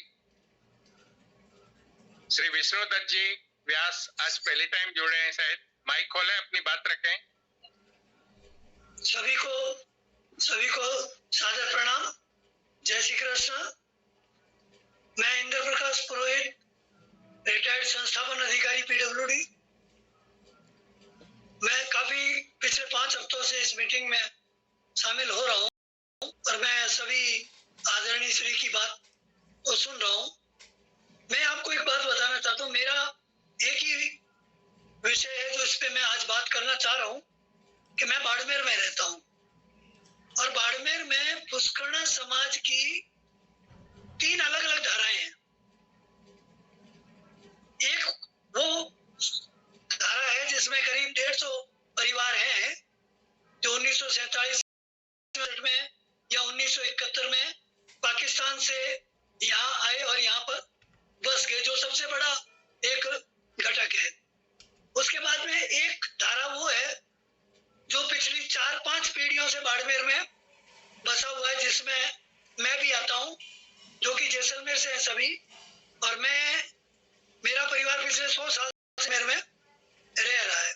श्री विष्णु दत्त जी व्यास आज पहली टाइम जुड़े हैं शायद, माइक खोलें, अपनी बात रखें। सभी को सादर प्रणाम, जय श्री कृष्ण। मैं इंद्र प्रकाश पुरोहित, रिटायर्ड संस्थापन अधिकारी पीडब्ल्यूडी। मैं काफी पिछले 5 हफ्तों से इस मीटिंग में शामिल हो रहा हूं और मैं सभी आदरणीय श्री की बात को सुन रहा हूं। मैं आपको एक बात बताना चाहता हूं, मेरा एक ही विषय है जो इस पे मैं आज बात करना चाह रहा हूं कि मैं बाड़मेर में रहता हूं और बाड़मेर में पुष्करणा समाज की 3 अलग अलग धाराएं हैं। एक वो धारा है जिसमें करीब 150 परिवार हैं जो 1947 में या 1971 में पाकिस्तान से यहाँ आए और यहाँ पर बस गए, जो सबसे बड़ा एक घटक है। उसके बाद में एक धारा वो है जो पिछली 4-5 पीढ़ियों से बाड़मेर में बसा हुआ है, जिसमें मैं भी आता हूँ, जो कि जैसलमेर से है सभी, और मेरा परिवार पिछले 100 साल से मेरे में रह रहा है।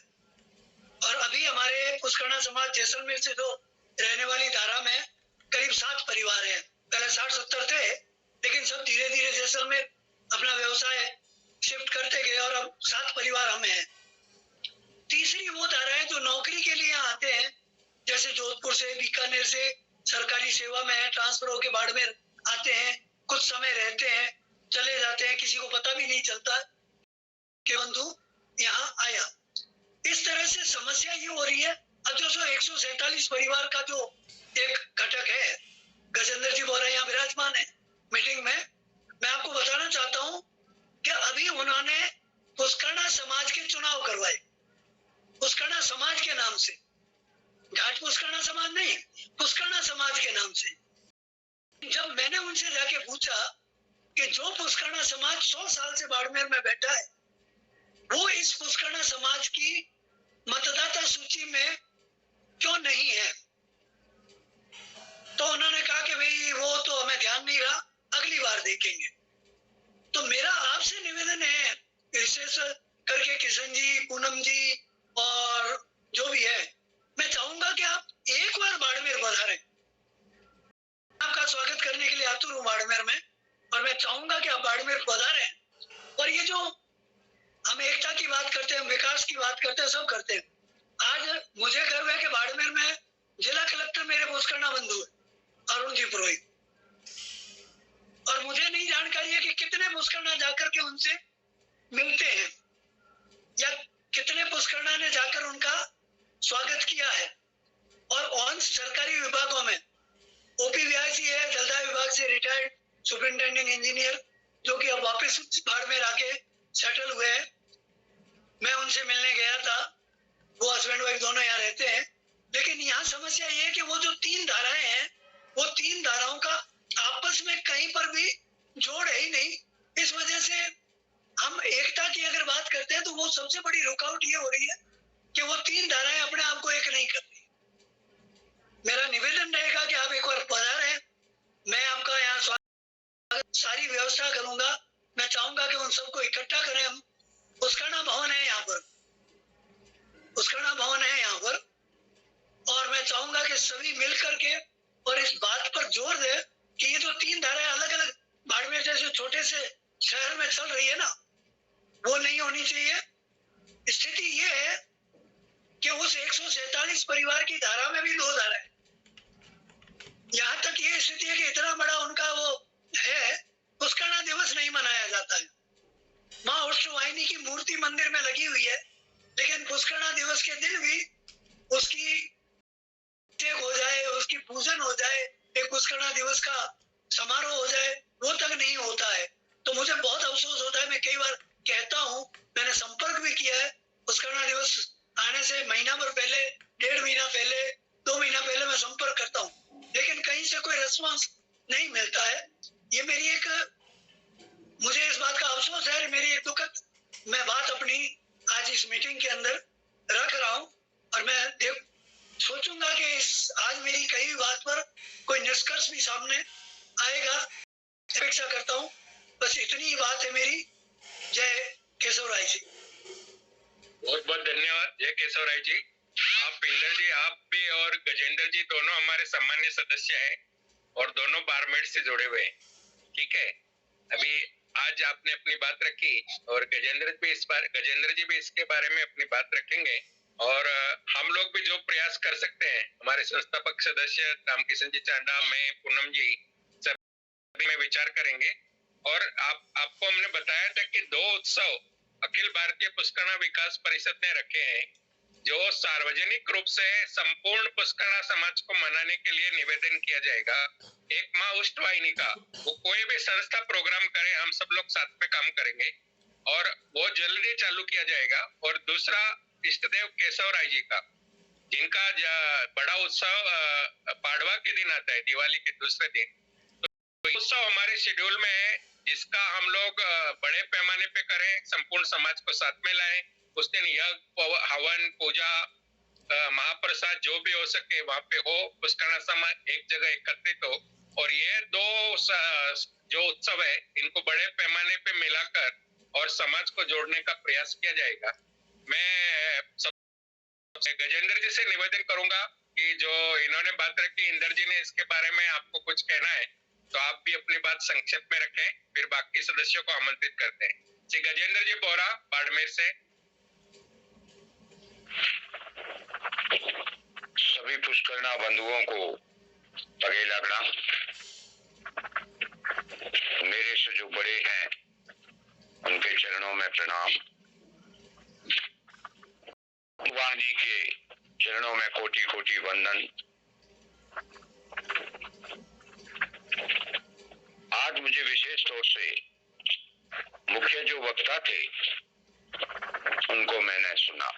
और अभी हमारे पुष्करणा समाज जैसलमेर से जो रहने वाली धारा में करीब 7 परिवार हैं। पहले 60-70 थे, लेकिन सब धीरे धीरे जैसलमेर अपना व्यवसाय शिफ्ट करते गए और अब 7 परिवार हम हैं। तीसरी वो धारा है जो नौकरी के लिए आते हैं, जैसे जोधपुर से, बीकानेर से, सरकारी सेवा में है, ट्रांसफर होके बाड़मेर आते हैं, कुछ समय रहते हैं, चले जाते हैं, किसी को पता भी नहीं चलता कि बंधु यहाँ आया। इस तरह से समस्या ये हो रही है। अब जो 147 परिवार का जो एक घटक है, गजेंद्र जी बोरा यहाँ विराजमान है मीटिंग में, मैं आपको बताना चाहता हूँ कि अभी उन्होंने पुष्करणा समाज के चुनाव करवाए, पुष्करणा समाज के नाम से, घाट पुष्करणा समाज नहीं, पुष्करणा समाज के नाम से। जब मैंने उनसे जाके पूछा कि जो पुष्करणा समाज 100 साल से बाड़मेर में बैठा है, वो इस पुष्करणा समाज की मतदाता सूची में क्यों नहीं है? तो उन्होंने कहा कि भाई वो तो हमें ध्यान नहीं रहा, अगली बार देखेंगे। तो मेरा आपसे निवेदन है, विशेष करके किशन जी, पूनम जी और जो भी है, मैं चाहूंगा कि आप एक बार बाड़मेर पधारें। आपका स्वागत करने के लिए आतुर हूँ बाड़मेर में, और मैं चाहूंगा कि आप बाड़मेर पधारें। और ये जो हम एकता की बात करते हैं, विकास की बात करते हैं, सब करते हैं। आज मुझे गर्व है कि बाड़मेर में जिला कलेक्टर मेरे पुष्करणा बंधु है, अरुण जी पुरोहित, और मुझे नहीं जानकारी है कि कितने पुष्करणा जाकर के उनसे मिलते हैं या कितने पुष्करणा ने जाकर उनका स्वागत किया है। और ऑन सरकारी विभागों में ओपी व्यास जी है, जलदाय विभाग से रिटायर्ड सुपरिंटेंडिंग इंजीनियर, जो कि अब वापस बाड़मेर आके सेटल हुए हैं। मैं उनसे मिलने गया था, वो हस्बैंड वाइफ दोनों यहाँ रहते हैं। लेकिन यहाँ समस्या ये है कि वो जो 3 धाराएं हैं, वो 3 धाराओं का आपस में कहीं पर भी जोड़ है ही नहीं। इस वजह से हम एकता की अगर बात करते हैं तो वो सबसे बड़ी रुकावट ये हो रही है कि वो 3 धाराएं अपने आप को एक नहीं करती। मेरा निवेदन रहेगा कि आप एक बार पधारें, मैं आपका यहाँ स्वागत, सारी व्यवस्था करूंगा। मैं चाहूंगा कि उन सबको इकट्ठा करें हम। पुष्करणा भवन है यहाँ पर, पुष्करणा भवन है यहाँ पर, और मैं चाहूंगा कि सभी मिल करके और इस बात पर जोर दे कि ये जो 3 धाराएं अलग अलग बाड़मेर जैसे छोटे से शहर में चल रही है ना, वो नहीं होनी चाहिए। स्थिति ये है कि उस 147 परिवार की धारा में भी 2 धारा है। यहाँ तक ये स्थिति है कि इतना बड़ा उनका वो है, पुष्करणा दिवस नहीं मनाया जाता है। माँ अष्टवाहिनी की मूर्ति मंदिर में लगी हुई है, लेकिन पुष्करणा दिवस के दिन भी उसकी हो जाए, उसकी पूजन हो जाए, एक पुष्करणा दिवस का समारोह हो जाए, वो तक नहीं होता है। तो मुझे बहुत अफसोस होता है। मैं कई बार कहता हूँ, मैंने संपर्क भी किया है, पुष्करणा दिवस आने से महीना भर पहले, 1.5 महीना पहले, 2 महीना पहले मैं संपर्क करता हूँ, लेकिन कहीं से कोई रिस्पॉन्स नहीं मिलता है। ये मेरी एक, मुझे इस बात का अफसोस है, मेरी एक दुखद मैं बात अपनी आज इस मीटिंग के अंदर रख रहा हूँ। और मैं सोचूंगा कि इस आज मेरी कई बात पर कोई निष्कर्ष भी सामने आएगा, अपेक्षा करता हूँ। बस इतनी ही बात है मेरी। जय केशव राय जी। बहुत बहुत धन्यवाद। जय केशव राय जी। आप पिंदर जी, आप भी और गजेंद्र जी दोनों हमारे सम्मान्य सदस्य हैं और दोनों बाड़मेर से जुड़े हुए हैं। ठीक है, अभी आज आपने अपनी बात रखी और गजेंद्र जी भी इसके बारे में अपनी बात रखेंगे। और हम लोग भी जो प्रयास कर सकते हैं, हमारे संस्थापक सदस्य रामकिशन जी चांडा, मैं, पूनम जी, सभी में विचार करेंगे। और आपको हमने बताया था कि 2 उत्सव अखिल भारतीय पुष्करणा विकास परिषद ने रखे हैं, जो सार्वजनिक रूप से संपूर्ण पुष्करणा समाज को मनाने के लिए निवेदन किया जाएगा। एक माँ अष्टवाहिनी का, वो कोई भी संस्था प्रोग्राम करे, हम सब लोग साथ में काम करेंगे और वो जल्दी चालू किया जाएगा। और दूसरा इष्टदेव केशव राय जी का, जिनका बड़ा उत्सव पाड़वा के दिन आता है, दिवाली के दूसरे दिन। तो उत्सव हमारे शेड्यूल में है, जिसका हम लोग बड़े पैमाने पे करें, संपूर्ण समाज को साथ में लाएं। उस दिन यज्ञ, हवन, पूजा, महाप्रसाद जो भी हो सके वहां पे हो, पुष्करणा समाज एक जगह एकत्रित हो। और ये 2 जो उत्सव है, इनको बड़े पैमाने पे मिलाकर और समाज को जोड़ने का प्रयास किया जाएगा। मैं सबसे गजेंद्र जी से निवेदन करूंगा कि जो इन्होंने बात रखी, इंदर जी ने इसके बारे में आपको कुछ कहना है तो आप भी अपनी बात संक्षेप में रखें, फिर बाकी सदस्यों को आमंत्रित करते हैं। श्री गजेंद्र जी बोरा, बाड़मेर से। सभी पुष्करणा बंधुओं को पगे लगना। मेरे से जो बड़े हैं उनके चरणों में प्रणाम। वाणी के चरणों में कोटि कोटि वंदन। आज मुझे विशेष तौर से मुख्य जो वक्ता थे उनको मैंने सुना।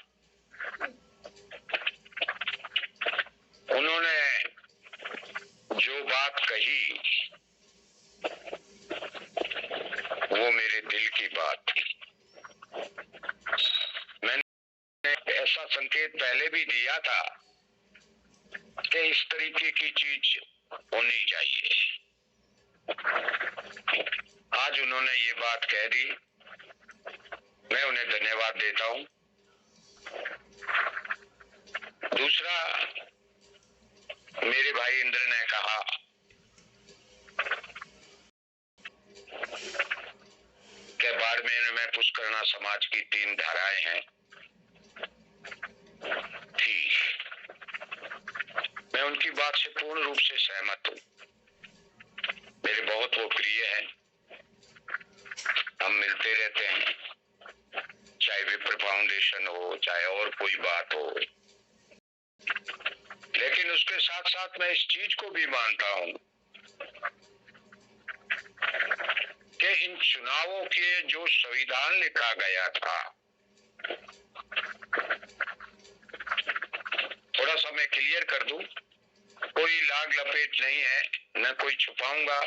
उन्होंने जो बात कही वो मेरे दिल की बात थी। मैंने ऐसा संकेत पहले भी दिया था कि इस तरीके की चीज होनी चाहिए। आज उन्होंने ये बात कह दी, मैं उन्हें धन्यवाद देता हूं। दूसरा, मेरे भाई इंद्र ने कहा कि बाड़मेर में पुष्करणा समाज की 3 धाराएं हैं। ठीक, मैं उनकी बात से पूर्ण रूप से सहमत हूं। मेरे बहुत वो प्रिय हैं, हम मिलते रहते हैं, चाहे विप्र फाउंडेशन हो, चाहे और कोई बात हो। लेकिन उसके साथ साथ मैं इस चीज को भी मानता हूं कि इन चुनावों के जो संविधान लिखा गया था, थोड़ा सा मैं क्लियर कर दूं, कोई लाग लपेट नहीं है, न कोई छुपाऊंगा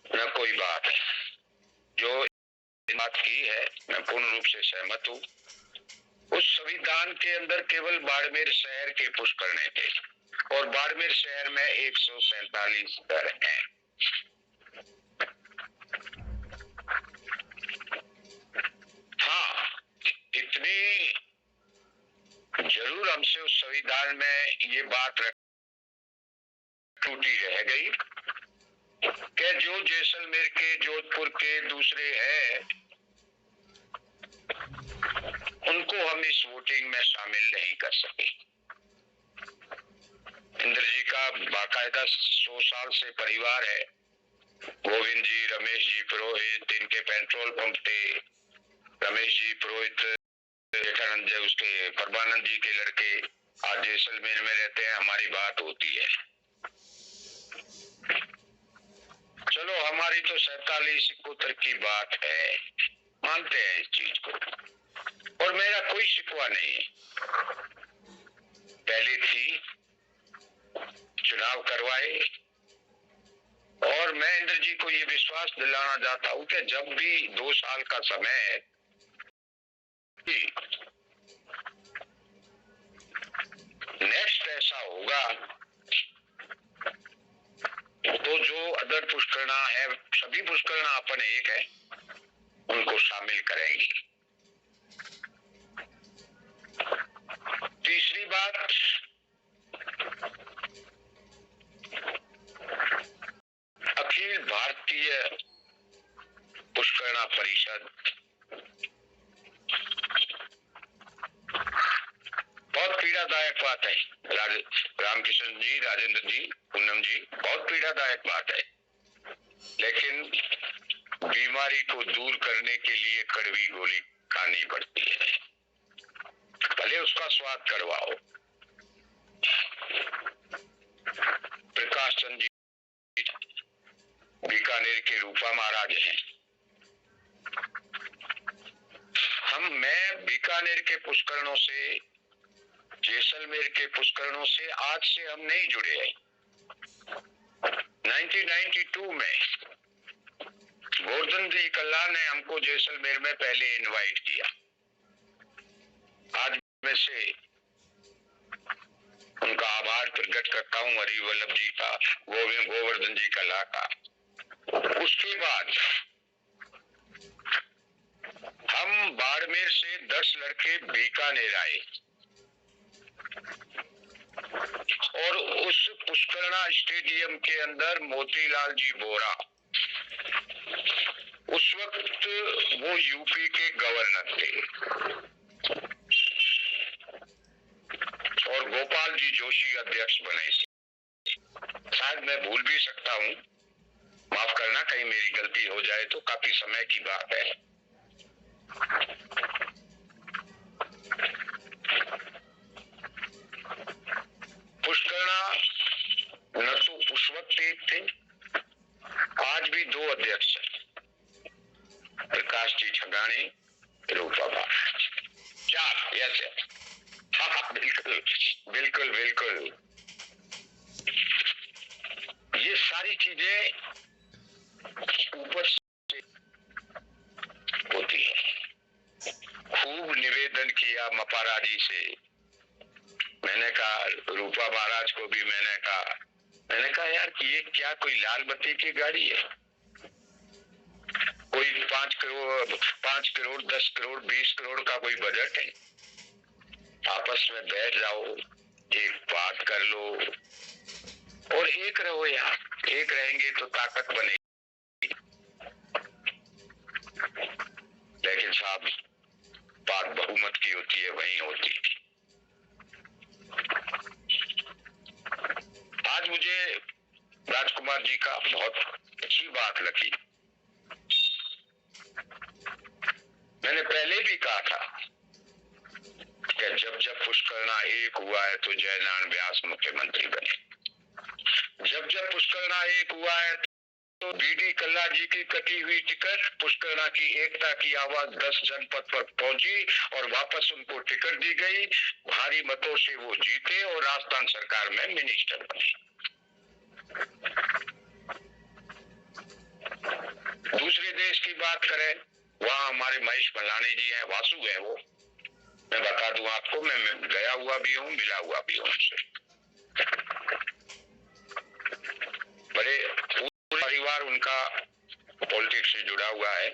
न कोई बात। जो बात की है मैं पूर्ण रूप से सहमत हूं। उस संविधान के अंदर केवल बाड़मेर शहर के पुष्करणे थे और बाड़मेर शहर में 147 घर हैं। हाँ, इतनी जरूर हमसे उस संविधान में ये बात टूटी रह गई कि जो जैसलमेर के, जोधपुर के दूसरे हैं, उनको हम इस वोटिंग में शामिल नहीं कर सके। इंद्र जी का बाकायदा 100 साल से परिवार है। गोविंद जी, रमेश जी पुरोहित, इनके पेट्रोल पंप थे। रमेश जी पुरोहित विवेकानंद जी, उसके परमानंद जी के लड़के, आज जैसलमेर में रहते हैं। हमारी बात होती है। चलो, हमारी तो 47-71 की बात है, मानते हैं इस चीज को, और मेरा कोई शिकवा नहीं। पहले थी, चुनाव करवाए, और मैं इंद्र जी को ये विश्वास दिलाना चाहता हूं कि जब भी 2 साल का समय है, नेक्स्ट ऐसा होगा तो जो अदर पुष्करणा है, सभी पुष्करणा अपन एक है, उनको शामिल करेंगे। तीसरी बात, अखिल भारतीय पुष्करणा परिषद बहुत पीड़ादायक बात है। रामकिशन जी, राजेंद्र जी, पूनम जी, बहुत पीड़ादायक बात है, लेकिन बीमारी को दूर करने के लिए कड़वी गोली खानी पड़ती है, भले उसका स्वाद करवाओ। प्रकाश चंद जी बीकानेर के रूपा महाराज हैं। मैं बीकानेर के पुष्करणों से, जैसलमेर के पुष्करणों से आज से हम नहीं जुड़े हैं। 1992 में गोवर्धन जी कल्ला ने हमको जैसलमेर में पहले इनवाइट किया। आज में से उनका आभार प्रकट करता हूं, हरिवल्लभ जी का, गोवर्धन जी कल्ला का। उसके बाद हम बाड़मेर से 10 लड़के बीकानेर आए और उस पुष्करणा स्टेडियम के अंदर मोतीलाल जी बोरा, उस वक्त वो यूपी के गवर्नर थे, और गोपाल जी जोशी अध्यक्ष बने। शायद मैं भूल भी सकता हूं, माफ करना कहीं मेरी गलती हो जाए तो, काफी समय की बात है। पुष्करणा न तो उस वक्त एक थे, आज भी 2 अध्यक्ष हैं, प्रकाश जी छगानी, रूपा महाराज, 4। यस, हाँ, बिल्कुल बिल्कुल बिल्कुल। ये सारी चीजें ऊपर से होती है। खूब निवेदन किया मपारा जी से, मैंने मैंने कहा, रूपा महाराज को भी मैंने कहा यार कि ये क्या कोई लाल बत्ती की गाड़ी है? कोई 5 करोड़ 10 करोड़ 20 करोड़ का कोई बजट है? आपस में बैठ जाओ, एक बात कर लो और एक रहो यार। एक रहेंगे तो ताकत बनेगी। लेकिन साहब, बात बहुमत की होती है, वही होती थी। आज मुझे राजकुमार जी का बहुत अच्छी बात लगी। मैंने पहले भी कहा था कि जब पुष्करना एक हुआ है तो जयनारायण व्यास मुख्यमंत्री बने। जब पुष्करना एक हुआ है तो बीडी कल्ला जी की कटी हुई टिकट, पुष्करना की एकता की आवाज 10 जनपद पर पहुंची और वापस उनको टिकट दी गई। भारी मतों से वो जीते और राजस्थान सरकार में मिनिस्टर बने। दूसरे देश की बात करें, वहां हमारे महेश मल्लानी जी हैं, वासु है वो। मैं बता दूं आपको, मैं गया हुआ भी हूँ, मिला हुआ भी हूँ उनसे। बड़े पूरा परिवार उनका पॉलिटिक्स से जुड़ा हुआ है।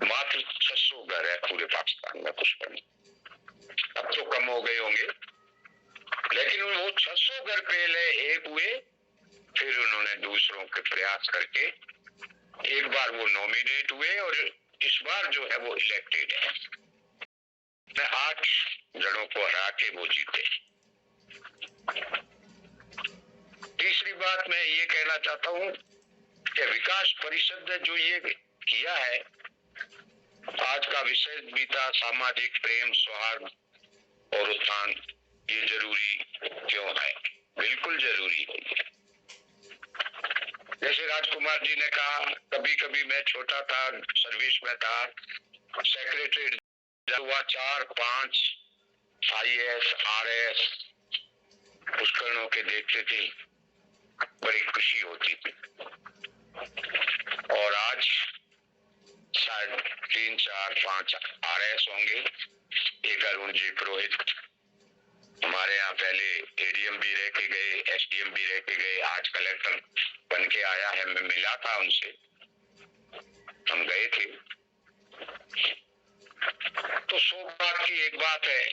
मात्र 600 घर है पूरे पाकिस्तान में पुष्कर। अब तो कम हो गए होंगे, लेकिन वो 600 घर पहले एक हुए, फिर उन्होंने दूसरों के प्रयास करके एक बार वो नॉमिनेट हुए और इस बार जो है वो इलेक्टेड है। 8 जनों को हरा के वो जीते। तीसरी बात मैं ये कहना चाहता हूँ कि विकास परिषद ने जो ये किया है, आज का विषय भी था सामाजिक प्रेम, सौहार्द और उत्थान। ये जरूरी क्यों है? बिल्कुल जरूरी है। जैसे राजकुमार जी ने कहा, कभी कभी मैं छोटा था, सर्विस में था, सेक्रेटरी हुआ, 4-5 IAS RAS पुष्करणों के देखते थे, बड़ी खुशी होती थी। और आज शायद 3-4-5 RAS होंगे। एक अरुण जी पुरोहित हमारे यहाँ पहले ADM भी रह के गए, SDM भी रह के गए, आज कलेक्टर बन के आया है। मैं मिला था उनसे, हम गए थे। तो सौभाग्य की एक बात है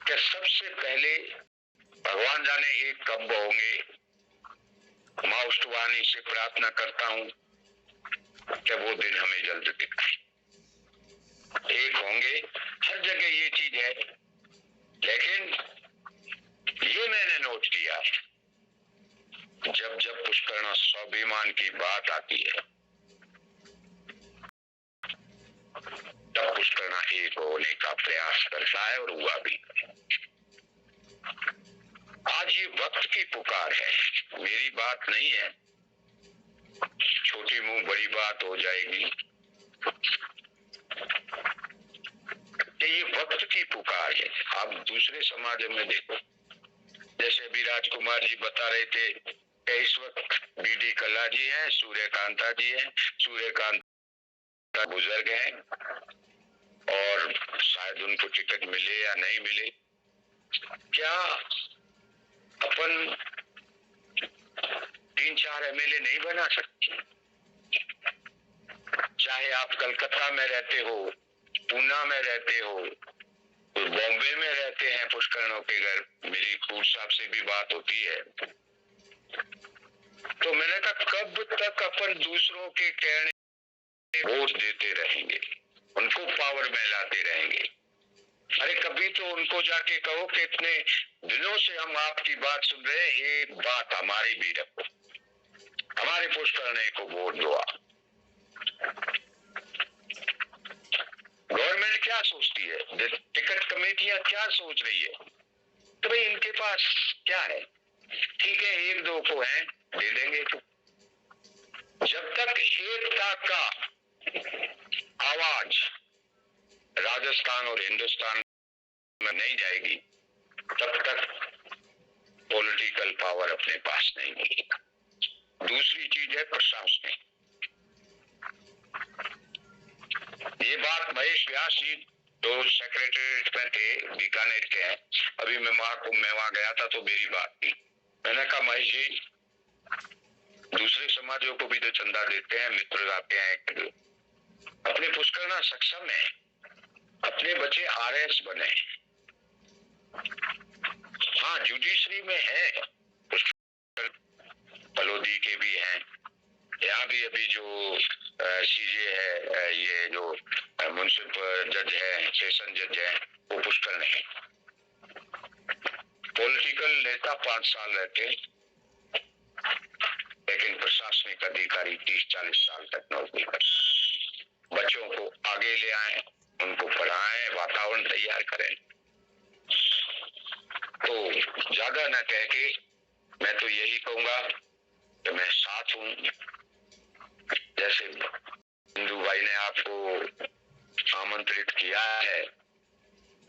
कि सबसे पहले भगवान जाने एक कब होंगे, माँ उष्टवाणी से प्रार्थना करता हूँ कि वो दिन हमें जल्द दिखाए। एक होंगे, हर जगह ये चीज है। लेकिन ये मैंने नोट किया है, जब पुष्करना स्वाभिमान की बात आती है, तब पुष्करना एक होने का प्रयास करता है और हुआ भी। आज ये वक्त की पुकार है, मेरी बात नहीं है। छोटी मुंह बड़ी बात हो जाएगी। ये वक्त की पुकार है। आप दूसरे समाज में देखो, जैसे अभी राजकुमार जी बता रहे थे कि इस वक्त बीडी कल्ला जी हैं, सूर्यकांता जी हैं। सूर्यकांता बुजुर्ग हैं और शायद उनको टिकट मिले या नहीं मिले। क्या अपन 3-4 MLA नहीं बना सकते? चाहे आप कलकत्ता में रहते हो, पूना में रहते हो, बॉम्बे में रहते हैं, पुष्करणों के घर मेरी खूब साहब से भी बात होती है। तो मैंने कहा, कब तक अपन दूसरों के कहने वोट देते रहेंगे, उनको पावर में लाते रहेंगे? अरे कभी तो उनको जाके कहो कि इतने दिनों से हम आपकी बात सुन रहे हैं, एक बात हमारी भी रखो, हमारे पुष्करणे को वोट दो। गवर्नमेंट क्या सोचती है, टिकट कमेटियां क्या सोच रही है? तो भाई इनके पास क्या है? ठीक है, 1-2 को है, दे देंगे। तो जब तक एकता का आवाज राजस्थान और हिंदुस्तान में नहीं जाएगी, तब तक पॉलिटिकल पावर अपने पास नहीं मिलेगा। दूसरी चीज है प्रशासनिक। ये बात महेश व्यास जी तो सेक्रेटरीट में थे, बीकानेर के हैं। अभी मैं वहां गया था तो मेरी बात थी। मैंने कहा महेश जी, दूसरे समाजों को भी तो चंदा देते हैं, मित्र आते हैं, अपने पुष्करणा सक्षम में अपने बच्चे RS बने। हाँ, जुडिशरी में है, पलोदी के भी हैं, यहाँ भी अभी जो CJ है, ये जो म्युनिसिपल जज है, सेशन जज है, वो पुष्कर है। पॉलिटिकल नेता 5 साल रहते, लेकिन प्रशासनिक अधिकारी 30-40 साल तक नौकरी करते। बच्चों को आगे ले आए, उनको पढ़ाएं, वातावरण तैयार करें। तो ज्यादा न कह के मैं तो यही कहूंगा कि मैं साथ हूं। जैसे हिंदू भाई ने आपको आमंत्रित किया है,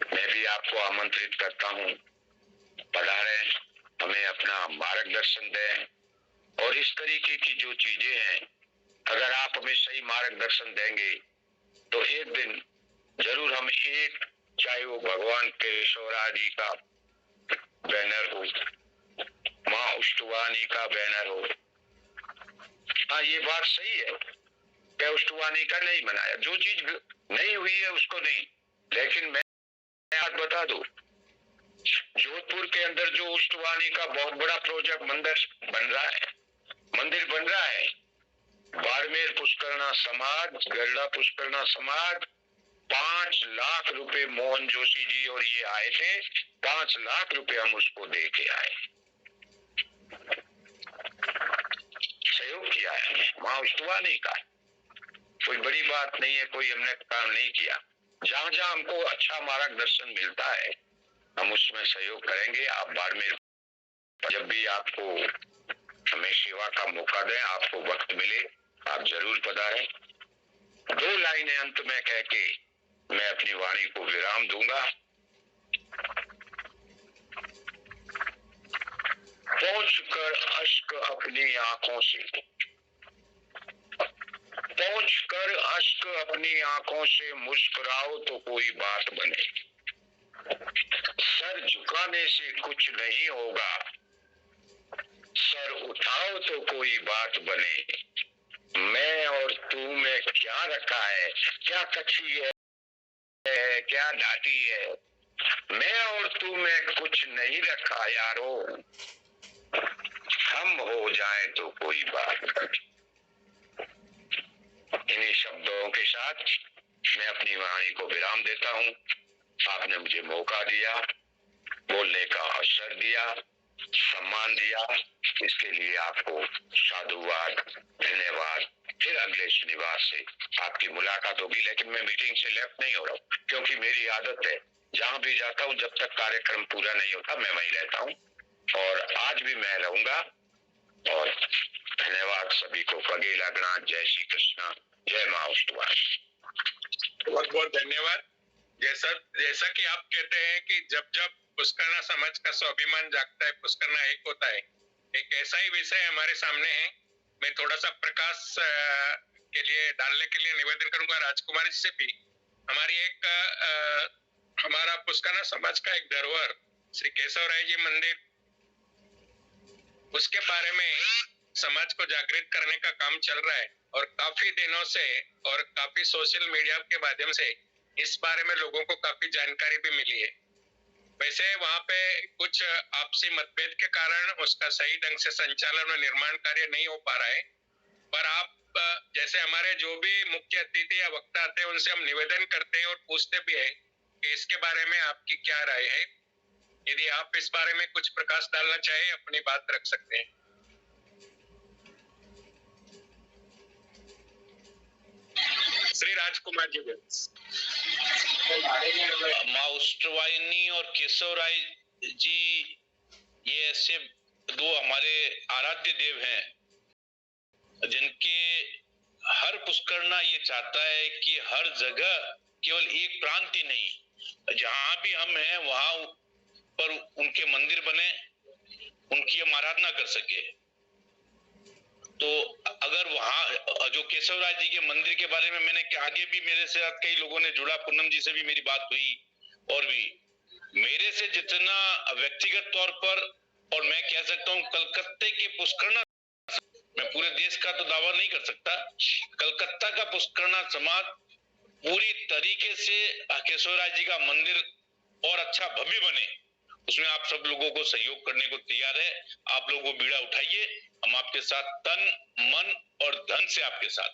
मैं भी आपको आमंत्रित करता हूं, पधारें, हमें अपना मार्गदर्शन दें। और इस तरीके की जो चीजें हैं, अगर आप हमें सही मार्गदर्शन देंगे तो एक दिन जरूर हम एक, चाहे वो भगवान केशव जी का बैनर हो, माँ उष्टवानी का बैनर हो। हाँ, ये बात सही है कि उष्टवानी का नहीं बनाया, जो चीज नहीं हुई है उसको नहीं। लेकिन मैं बात बता दूं, जोधपुर के अंदर जो उष्टवानी का बहुत बड़ा प्रोजेक्ट मंदिर बन रहा है, बाड़मेर पुष्करणा समाज, गरड़ा पुष्करणा समाज 5 लाख रुपए, मोहन जोशी जी और ये आए थे, 5 लाख रुपए हम उसको दे के आए, सहयोग किया है माँ उष्टवानी का। कोई बड़ी बात नहीं है, कोई हमने काम नहीं किया। जहां जहां हमको अच्छा मार्गदर्शन मिलता है हम उसमें सहयोग करेंगे। आप बाड़मेर जब भी आपको हमें सेवा का मौका दें, आपको वक्त मिले, आप जरूर पधारें। 2 लाइनें अंत में कह के मैं अपनी वाणी को विराम दूंगा। पहुंच कर अश्क अपनी आंखों से, पहुंच कर अश्क अपनी आंखों से मुस्कुराओ तो कोई बात बने। सर झुकाने से कुछ नहीं होगा, सर उठाओ तो कोई बात बने। मैं और तू में क्या रखा है, क्या कच्ची है, क्या डाटी है। मैं और तू में कुछ नहीं रखा यारो, हम हो जाए तो कोई बात नहीं। इन्हीं शब्दों के साथ मैं अपनी वाणी को विराम देता हूँ। आपने मुझे मौका दिया, बोलने का अवसर दिया, सम्मान दिया, इसके लिए आपको साधुवाद, धन्यवाद। फिर अगले शनिवार से आपकी मुलाकात होगी, लेकिन मैं मीटिंग से लेफ्ट नहीं हो रहा हूँ, क्योंकि मेरी आदत है जहां भी जाता हूँ जब तक कार्यक्रम पूरा नहीं होता मैं वहीं रहता हूँ, और आज भी मैं रहूंगा। और धन्यवाद सभी को, पगे लगना। जय श्री कृष्णा, जय माँ उष्टवानी। बहुत बहुत धन्यवाद। जैसा कि आप कहते हैं कि जब जब पुष्करणा समाज का स्वाभिमान जागता है, पुष्करणा एक होता है, एक ऐसा ही विषय हमारे सामने है। मैं थोड़ा सा प्रकाश के लिए डालने के लिए निवेदन करूंगा राजकुमार जी से भी। हमारी एक हमारा पुष्करणा समाज का एक धरोहर श्री केशव राय जी मंदिर, उसके बारे में समाज को जागृत करने का काम चल रहा है, और काफी दिनों से और काफी सोशल मीडिया के माध्यम से इस बारे में लोगों को काफी जानकारी भी मिली है। वैसे वहां पे कुछ आपसी मतभेद के कारण उसका सही ढंग से संचालन और निर्माण कार्य नहीं हो पा रहा है, पर आप जैसे हमारे जो भी मुख्य अतिथि या वक्ता आते हैं उनसे हम निवेदन करते हैं और पूछते भी हैं कि इसके बारे में आपकी क्या राय है। यदि आप इस बारे में कुछ प्रकाश डालना चाहें, अपनी बात रख सकते हैं। श्री राजकुमार जी। माँ उष्टवाहिनी और केशव राय जी, ये ऐसे 2 हमारे आराध्य देव हैं जिनके हर पुष्करणा ये चाहता है कि हर जगह केवल एक प्रांत ही नहीं, जहां भी हम हैं वहां पर उनके मंदिर बने, उनकी हम आराधना कर सके। तो अगर वहां जो केशवराज जी के मंदिर के बारे में मैंने आगे भी मेरे साथ कई लोगों ने जुड़ा, पूनम जी से भी मेरी बात हुई, और भी मेरे से जितना व्यक्तिगत तौर पर, और मैं कह सकता हूँ कलकत्ते के पुष्करना, मैं पूरे देश का तो दावा नहीं कर सकता, कलकत्ता का पुष्करना समाज पूरी तरीके से केशवराज जी का मंदिर और अच्छा भव्य बने, उसमें आप सब लोगों को सहयोग करने को तैयार है। आप लोगों को बीड़ा उठाइए, हम आपके साथ तन मन और धन से आपके साथ,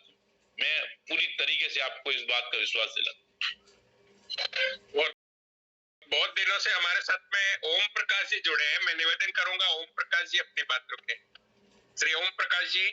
मैं पूरी तरीके से आपको इस बात का विश्वास दिलाता। और बहुत दिनों से हमारे साथ में ओम प्रकाश जी जुड़े हैं, मैं निवेदन करूंगा ओम प्रकाश जी अपनी बात रखें। श्री ओम प्रकाश जी।